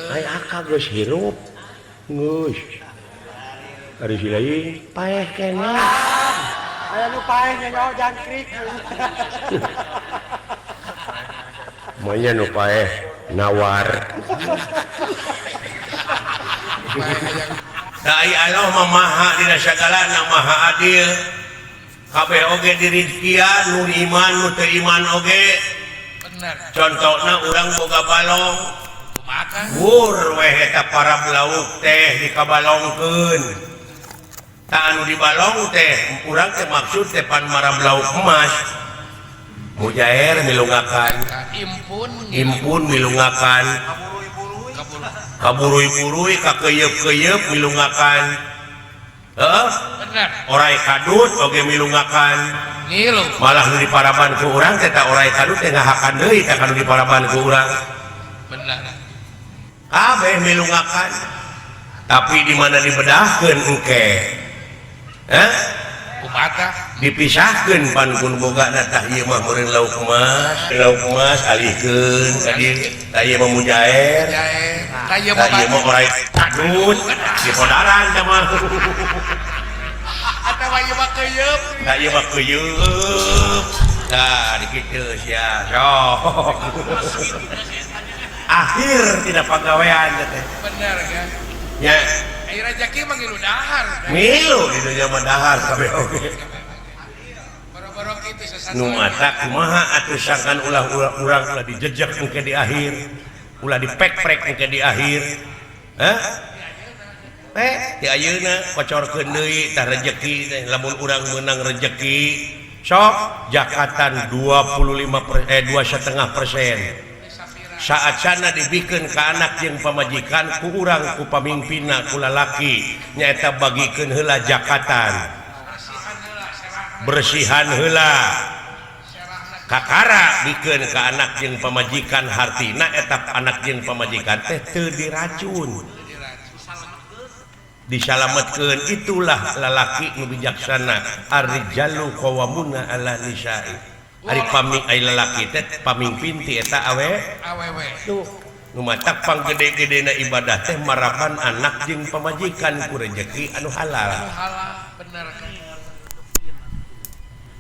ai akag geus hirup geus ari si lain paeh keneh aya nu paeh nyaho jangkrik monya nu paeh nawar da ai Allah mah maha dina sagalana maha adil kabeh oge dirizkian nu iman nu teu iman oge bener contohna urang boga balong makan wur weh eta para belauk teh dikabalongkeun anu di balong teh urang teh maksud tepan marab lauk emas mujair milungakan impun milungakan kaburui-burui kakeyep-keyep milungakan orai kadut oge milungakan malah nu di paraban ku urang teh tak orai kadut teh ngahakan deui teh kanu di paraban ku urang bener kabeh milungakan tapi di mana dibedahkeun engke dipisahkan pan kun boga tah ieu mah meureun lauk emas alihkeun ka dieu tah ieu mah mujair tah ieu mah orai kadut di podaran teh mah atawa ieu mah keuyeub tah ieu mah keuyeub tah dikitu sia sok akhir tidak pagawean teh bener kan ya air rezeki mah ngilu dahar ngilu di dunia mah dahar kabeh oge boro-boro kitu sasana nu mata kumaha atuh sangkan ulah urang ulah dijejek engke di akhir ulah dipek-prek engke di akhir di ayeuna kocorkeun deui tah rezeki teh lamun urang meunang rezeki sok jakatan 2,5% saat sana dibikeun ka anak jeung pamajikan ku urang ku pamimpinna ku lalaki nyaeta bagikeun heula jakatan bersihan heula kakara bikeun ka anak jeung pamajikan hartina eta anak jeung pamajikan teh teu diracun disalametkeun itulah lalaki nu bijaksana ar-rijalu qawwamuna 'ala nisa'i ari ai lalaki teh pamimpin ti eta awewe tuh nu matak panggede-gedena ibadah teh marapan anak jeung pamajikan ku rezeki anu halal bener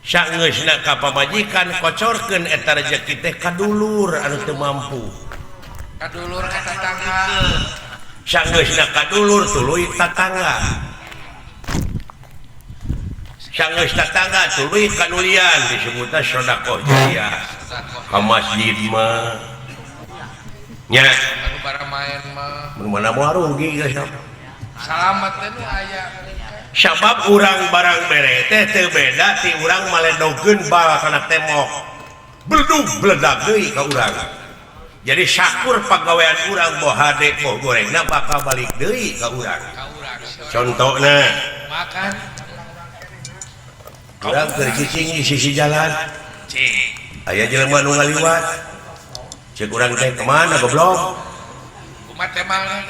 saeusna ka pamajikan kocorkeun eta rezeki teh ka dulur anu teu mampu ka dulur ka tetangga saeusna ka dulur tuluy tatangga sanggeus tatangga tuluy kanulian disebutna sedekah jariyah ka masjid mah nya anu bara main mah mun mana moal rugi geus salamet teh aya sabab urang barang bere teh teu beda ti urang maledogkeun bal kana temok bledug bledag deui ka urang jadi syakur pagawean urang boh hade boh gorengna bakal balik deui ka urang contohna makan urang keur cicing di sisi jalan aya jelema nu ngaliwat ceuk urang teh kemana goblok kumaha teh mah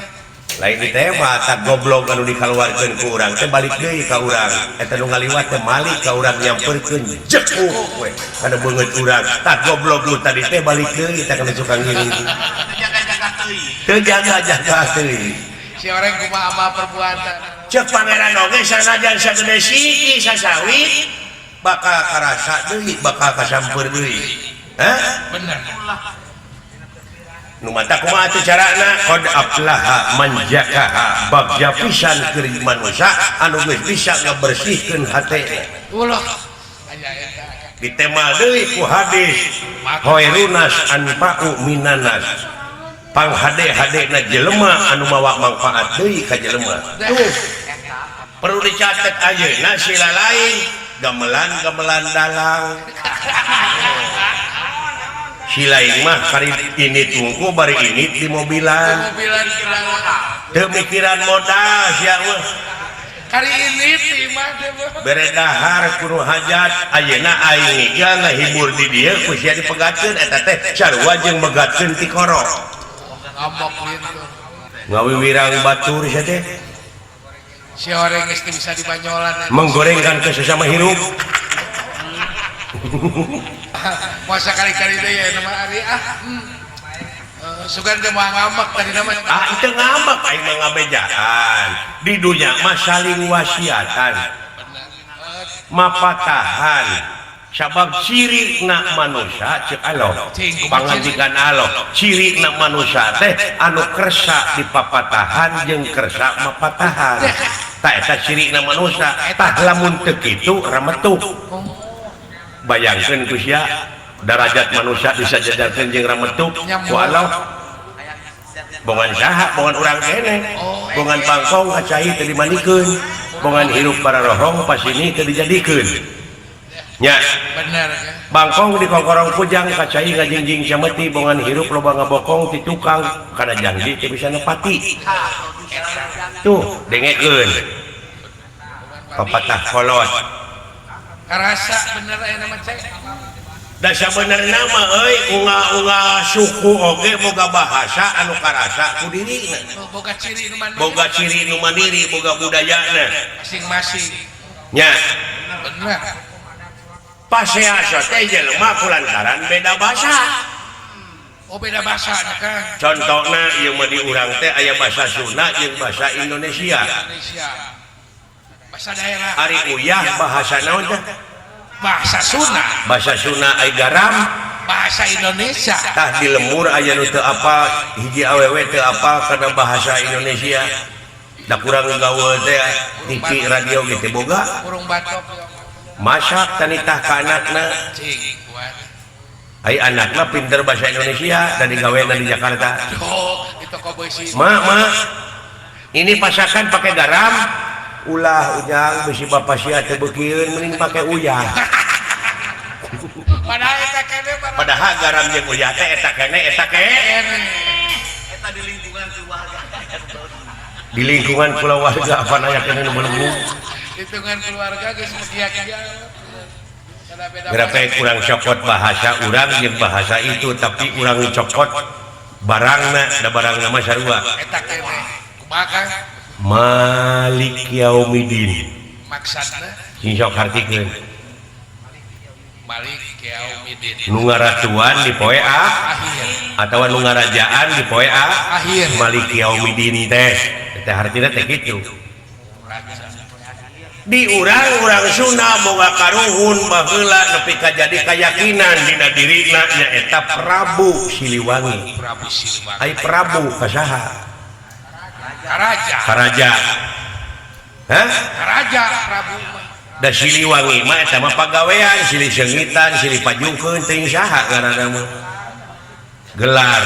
lain di teh mah tak goblok anu dikaluarkeun ku urang teh balik deui ka urang eta nu ngaliwat teh malik ka urang nyamperkeun jekuk we kana beungeut urang tak goblok lu tadi teh balik deui teh kana suka ngiring teu jaga-jaga teuing si orang kumaha ama perbuatan cek pangeran oge sanajan sagede siki sasawit bakal karasa deui bakal kasampeur deui bener nu mata kumaha teh carana qad aflaha man jakaha bagja pisan keur manusia anu geus bisa ngabersihkeun hatena ulah aya eta ditemal deui ku hadis khairunas anfa'u minanas panghade-hadena jelema anu mawa manfaat deui ka jelema tuh perlu dicatat ayeuna sila lain gamelan dalang silain mah kari ini tunggu bari ini di mobilan teu mikiran modal sia mah kari ini ti mah bere dahar kudu hajat ayeuna aing ieu ngahibur di dieu ku sia dipegatkeun eta teh sarua jeung megatkeun ti koro ngambok kitu ngawiwirang batur sia teh si orang geus bisa dibanyolan menggorengkan ke sesama hirup masa kali-kali deui aya nama ari sugan teh moal ngambek tadi namanya itu ngambek aing mah ngabejaan di dunya mah saling wasiatan mapatahan sabab cirina manusia cek Allah pangandikan Allah cirina manusia teh anu kersa di papatahan jeung kersa mapatahan tah eta cirina manusia tah lamun teu kitu rametuk bayangkeun ku sia derajat manusia disajadarkeun jeung rametuk ku Allah bongan saha bongan urang kene bongan bangkong kacai teu dimandikeun bongan hirup para rohong pas ini teu dijadikeun nya bener kan bangkong di kongkorong pujang kacai ngajingjing cameti bongan hirup loba ngabokong ti tukang kana janji teu bisa nepati tuh dengekeun pepatah kolot karasa bener aya nama cek da sabenerna mah euy unga-unga suku oge boga bahasa anu karasa ku dirina boga ciri nu mandiri boga ciri nu mandiri boga budayana masing-masing nya bener paseasa teh jelema kulantaran beda bahasa oh beda bahasa kan contohna ieu mah di urang teh aya bahasa Sunda jeung bahasa Indonesia Indonesia bahasa daerah ari uyah bahasa naon teh bahasa Sunda bahasa Sunda aya garam bahasa Indonesia tah di lembur aya nu teu apa hiji awewe teu apa kana bahasa Indonesia da kurang gaweul teh TV radio gitu boga burung batok masak tanitah ka anakna cing kuat ai anakna pinter bahasa Indonesia dan digaweana di Jakarta oh itu koboisi ma ini pasakan pakai garam ulah ujang bisi bapak sia teu beukieun mending pakai uyah padahal eta kene padahal garam jeung uyah teh eta kene eta di lingkungan keluarga apa nanya kene nu belum hitungan keluarga geus mugia-gia berapa kurang copot bahasa urang jeung bahasa itu tapi urang copot barangna da barangna mah sarua eta kene kumaha Malik Yaumidin maksudna sing sok hartikeun Malik Yaumidin nu ngaratuan di poe akhir atawa nu ngarajaan di poe akhir Malik Yaumidin teh teh hartina teh kitu di urang-urang Sunda boga karuhun baheula nepi ka jadi keyakinan dina dirina nyaeta Prabu Siliwangi. Prabu Siliwangi Ai Prabu kasaha? Karaja Karaja. Hah? Karaja Prabu Da Siliwangi mah eta mah pagawean, silih seungitan, silih pajungkeun teuing saha ngaranna mah. Gelar.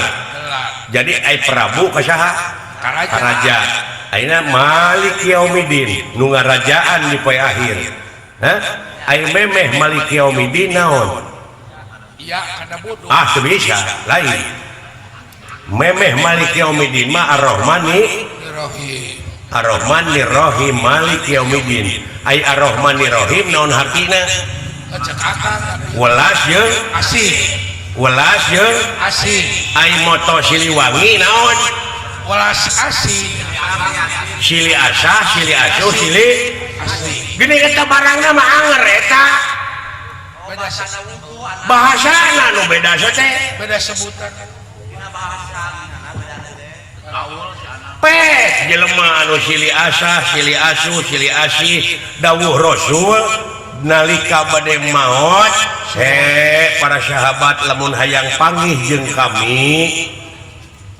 Jadi ai Prabu kasaha? Karaja. Aina Malik Yaumidin nu ngarajaan di poe akhir. Hah? Ai memeh Malik Yaumidin naon? iya kana bodoh Teu bisa, lain. Memeh Malik Yaumidin mah Ar-Rahmani Rohim Ar-Rahman Nirrahim Malik Yaumidin. Ai Ar-Rahman Nirrahim naon hartina? cek akang Welas jeung asih welas jeung asih ai moto Siliwangi naon? welas asih Sili asa, sili asuh, sili asih gini eta barangna mah anger eta. beda Bahasana nu beda teh. beda sebutan Peh jelema anu sili asa, sili asuh, sili asih dawuh Rasul nalika bade maot para sahabat lamun hayang panggih jeung kami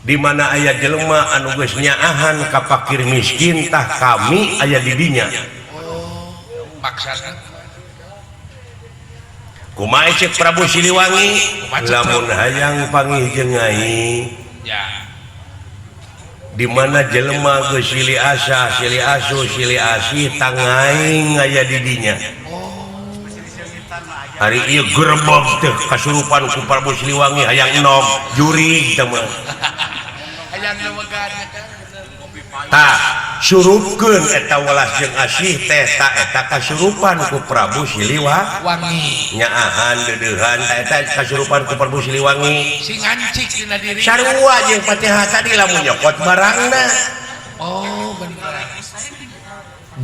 di mana aya jelema anu geus nyaahan ka fakir miskin tah kami aya di dinya. maksudna Kumaha cek Prabu Siliwangi lamun hayang panggih jeung aing ya di mana jelema geus silih asa, silih asuh, silih asih tang aing aya di dinya. Hari ieu gerbog teh kasurupan ku Prabu Siliwangi hayang enom juri teh mah. hayang lewegana kan Tah surupkeun eta welas jeung asih teh ta eta kasurupan ku Prabu Siliwangi. Nyaahan deudeuhan eta kasurupan ku Prabu Siliwangi. si ngancik dina diri Sarua jeung Fatihah tadi lamun nyokot barangna. oh bener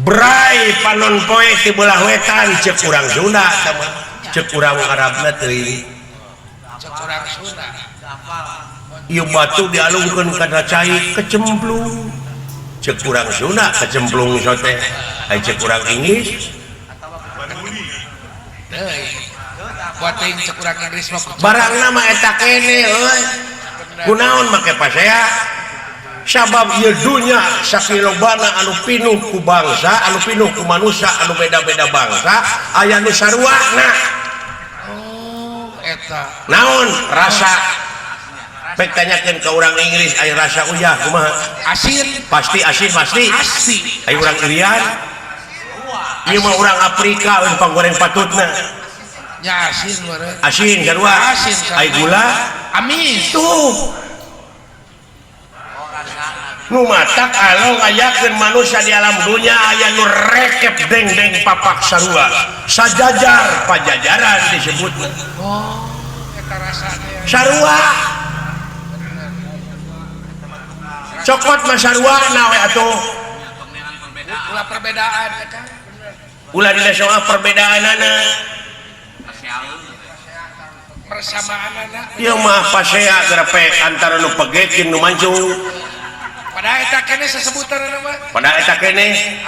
Brai panon poe ti belah wetan ceuk urang Sunda teh mah. Ceuk urang Arabna teuing. cek urang Sunda Ieu batu dialungkeun kana cai kecemplung. Ceuk urang Sunda kecemplung sote. Ai ceuk urang Inggris deui buat teuing cek urang Inggris mah barangna mah eta kene euy. Kunaon make pasea? Sabab ieu dunya sakilobana anu pinuh ku bangsa, anu pinuh ku manusia, anu beda-beda bangsa, aya nu saruana. oh eta Naon rasa? Pek tanyakeun ka urang Inggris aya rasa uyah kumaha? asin Pasti asin pasti. asih Aya urang Irian ieu mah urang Afrika we panggoreng patutna nya asin meureun asin garua asin ai gula amis tuh nu matak along ayakeun manusia di alam dunia aya nu rekep deng-deng papak sarua sajajar pajajaran disebutna oh eta rasana sarua cokot mah sarua nawe atuh ulah perbedaan ya kan ulah dina soal perbedaanana persamaanana ieu mah pasea grepek antara nu pegekin nu mancung pada eta kene sesebutanna mah pada eta kene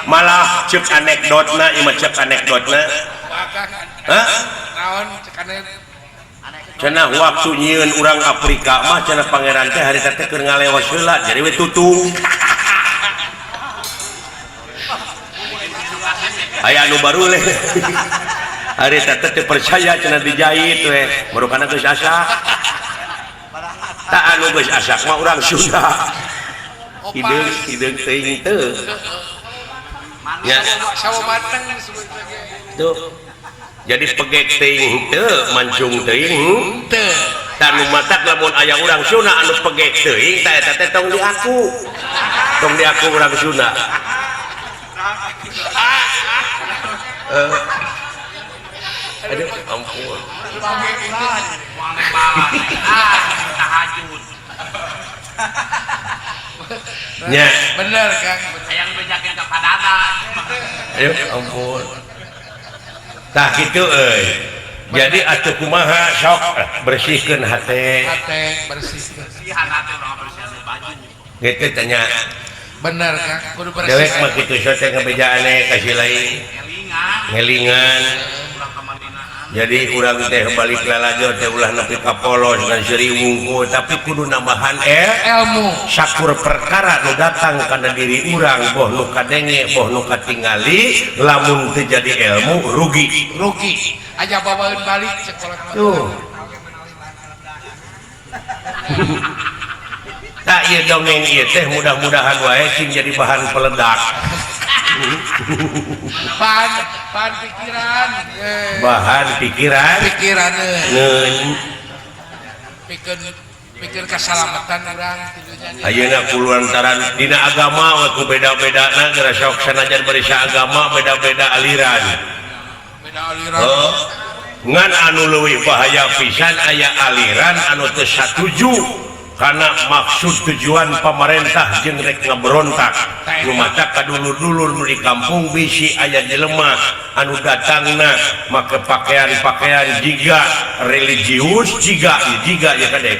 malah cek anekdotna ieu mah cek anekdotna hah naon cekane cenah waktu nyieun urang Afrika mah cenah pangeran teh harita teh keur ngalewas heula jadi we tutung aya anu baru leh harita teh percaya cenah dijahit we marukana geus asak tak anu geus asak mah urang Sunda hideung teuing teu nya sawo mateng disebut lagi tuh jadi pegek teuing teu mancung teuing teu tanu matak lamun aya urang Sunda anu pegek teuing ta eta teh tong diaku urang Sunda aduh ampun nya bener Kang yang bejakeun ka padana aduh ampun tah kitu euy jadi atuh kumaha sok bersihkeun hate hate bersih sihan atuh urang bersihkeun baju gitu tanya bener Kang kudu bersih dewek mah kitu sote ngabejaane kasih lain ngelingan jadi urang teh balik lalajo teh ulah nepi ka polos dan seriwungku tapi kudu nambahan ilmu sakur perkara nu datang kana diri urang boh nu kadenge boh nu katingali lamun teu jadi ilmu rugi aja bawain balik sekolah tuh tak ieu dongeng ieu teh mudah-mudahan wae sing jadi bahan peledak bahan pikiran bahan pikiran pikir keselamatan orang tidurnya ayeuna kuluantaran dina agama waktu beda-bedana geura sok sanajan bari agama beda-beda aliran beda aliran ngan anu leuwih bahaya pisan aya aliran anu teu satuju karena maksud tujuan pemerintah jeung rek ngaberontak lumatak kadulur-dulur nu di kampung bisi aya jelema anu datangna make pakaian-pakaian jiga religius jiga ya kadek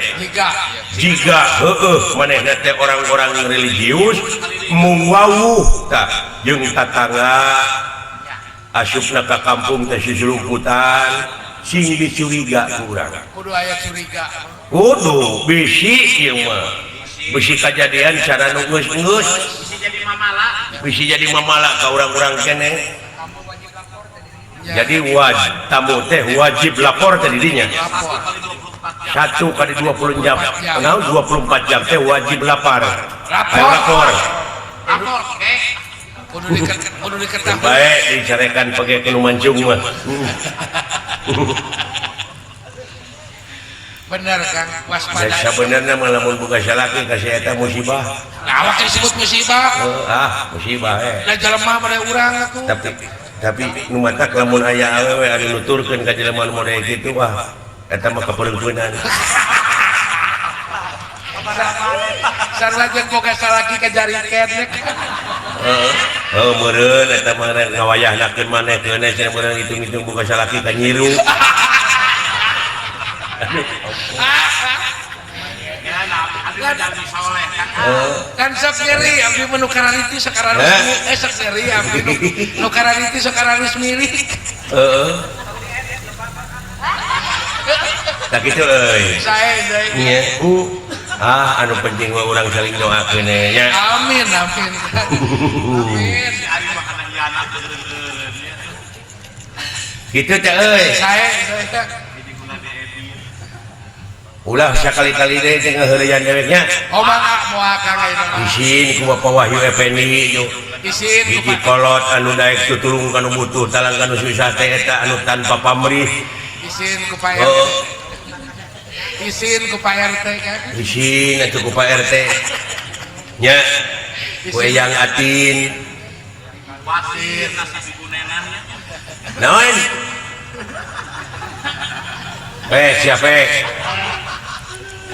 jiga heueuh manehna teh orang-orang religius mung wawuh tah jeung tatangga asupna ka kampung teh sisulumputan sing dicuriga ku urang kudu aya curiga kudu bisi ieu mah bisi kajadian cara nu geus-geus bisi jadi mamala ka urang-urang keneh jadi tamu teh wajib lapor teh didinya 1 kali 20 jam nah 24 jam teh wajib lapor kudu diketahui bae dicarekan pake kenu mancung mah bener Kang waspada sebenarnya mah lamun boga salaki kasih eta musibah nah awak disebut musibah musibah da jelema mah urang atuh tapi nu matak lamun aya awewe anu nuturkeun ka jelema nu model kitu wah eta mah kapereumpeunana sarua jeung boga salaki ka jariken meureun eta mah ngawayahnakeun maneh keuneh cenah meureun hitung-hitung boga salaki ka nyiru kan sok nyeri abdi menukaran itu sekarang sok nyeri abdi nukaran itu sekarang resmi tak kitu euy sae nya anu penting mah urang saling doakeun nya amin kitu teh euy sae ulah sekali-kali deh dengan heureyan deweknya Oh mangga moal Kang ayeuna mah. isin ku Bapak Wahyu Effendi yuk Isin ku hiji kolot anu daek tutulung kanu butuh talang kanu susah teh eta anu tanpa pamrih isin ku Pak RT. oh Isin ku Pak RT kan. isin atuh ku Pak RT nya kue yang atin Pasir nasi bigunenah. naon siapa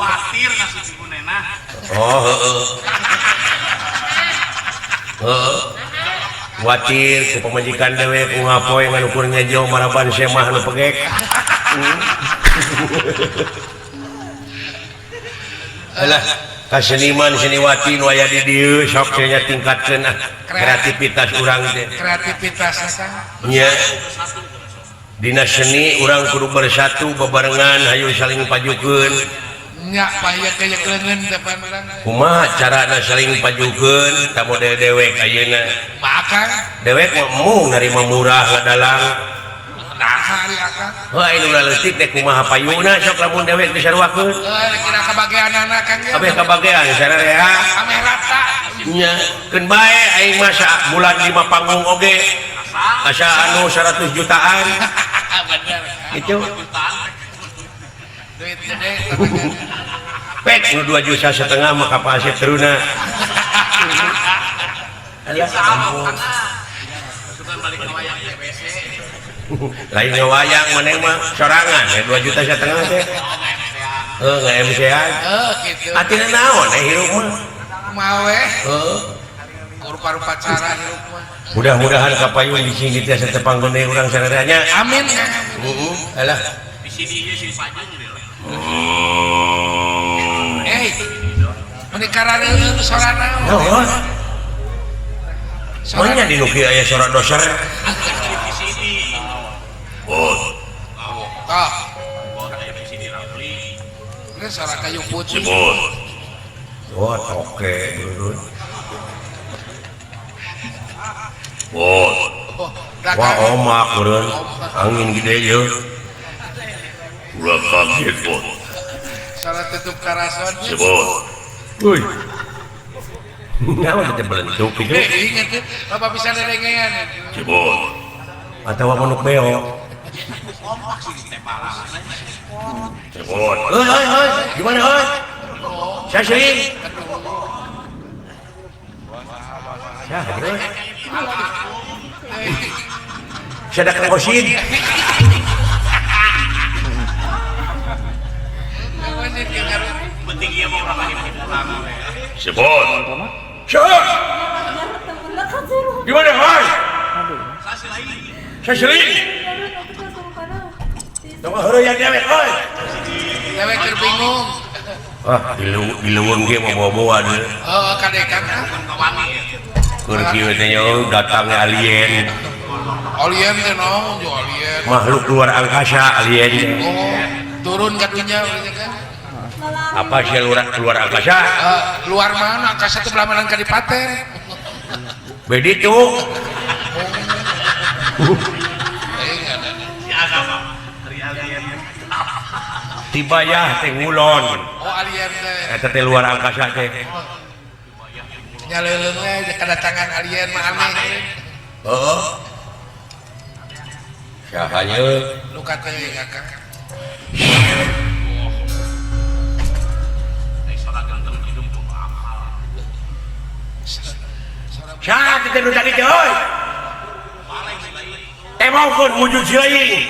Pasir nasi bigunenah. oh heeh watir ku pamajikan dewe ku ngapoe nganu kur ngejo maraban semah anu pegek alah kaseniman seniwati nu aya di dieu sok nya tingkatkeun kreativitas urang teh Kreativitas Kang. nya dina seni urang kudu bersatu bebarengan hayu saling pajukeun Nya paya kaya kelengen depan urang. kumaha carana saling pajukeun ta model dewek ayeuna Makan dewek mah mung narima murah ngadalang nah hari Kang. wah ini ulah leutik deh kumaha payuna sok lamun dewek disaruakeun Kira kebagian anak Kang ya. kabeh kabagean sararea Ame rata. nya keun bae aing masa bulan 5 panggung oge asa anu 100 jutaan Bener. itu Duit gede. pek nu 2,5 juta mah kapasitas teruna alah ampun Balik ke wayang TBC. lain ngewayang maneh mah sorangan ya 2,5 juta teh nggak MC-an Gitu. atina naon hirup mah Mawe. Rupa-rupa cara hirup mah. mudah-mudahan kapayun di sini tiasa tepanggon deui urang sarereanya Amin Kang. alah Di sini ieu si Pajeng menikah rareueung sorana. naon soalnya di nuki aya sora doser Bos, Oh. Ini suara kayu putih. bos. oh oke dulu Bos, Oh, wah dagang. omak urun angin gede yeu ulah kaget bos. Suara tutup karason. Bos, Uy. Naon teh belentuk itu Ingat ya, Bapak bisa derengean. bos. atau manuk beo Bos, hei gimana hei saya sering ya saya ada kena kosin Penting iya mau berapa ini? bos. siapa gimana hei saya sering tunggu heureyan dewek hei Dewe keur bingung. di leuweung ge mah bawa-bawa deh Oh, kadekan wangi. keur kieu teh datangnya alien Alien teh naon jo alien. makhluk luar angkasa alien Oh, turun ke dunia urang kan. apa sih luar angkasa Luar mana? Angkasa teh belamanan kadipaten. bedi tuh tibayah teh ngulon Oh, alien teh. eta teh luar angkasa teh Nyaleuleung we kedatangan alien mah aneh. heeh sahanya Luka teh Kakak. sah teh nu tadi teh euy teh maupun wujud seuing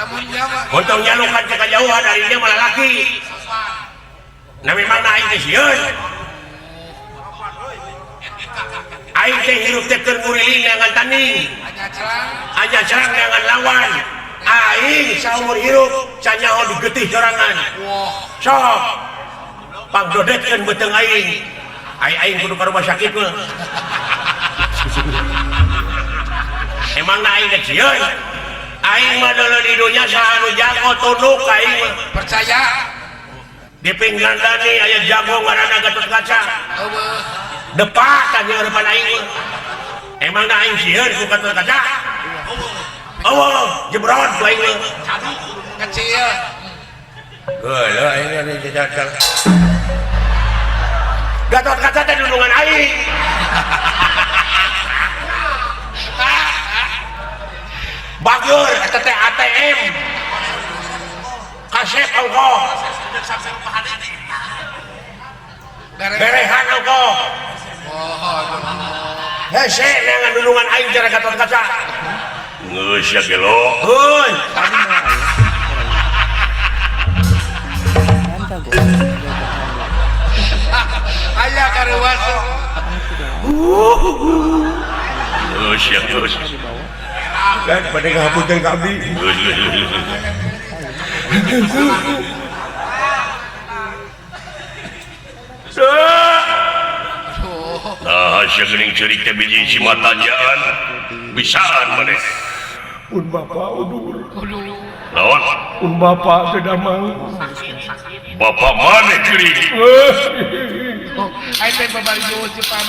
Lamun nyawa Untung nyalukan ke kejauhan dari dia malah laki. Nah memang aing teh sieun. Aing teh hirup teh keur nguriling dengan tanding. hanya cerang. Aja serang dengan lawan. Aing saumur hirup sanyaho digetih sorangan. Wah, Sok pangdodetkeun beuteung aing. Aing kudu ka rumah sakit mah. Emang aing teh sieun. Aing mah dulu di dunia sahanu jago tunduk aing mah. percaya. Di pinggan tadi aya jago ngaranna Gatot Kaca. Eueuh. Depak tadi depan aing mah. Emang aing sieun ku Gatot Kaca. Oh, jebrot ku aing mah. Kecil. Gatot kaca teh dudungan aing. Bagur eta teh ATM. Kasep engko. Berehan engko. Hese neangan dudungan aing cara gatot kaca. Geus ya gelo. Heuy. Aya karuwaso. Geus ya geus. Kan pada ngapunten ka abdi. Nah, sia geuning ceurik teh biji si matajaan. Bisaan maneh. Un bapa udur. Naon? Un bapa gedamang. Bapak maneh ceurik. Aing teh babari jauh Jepang.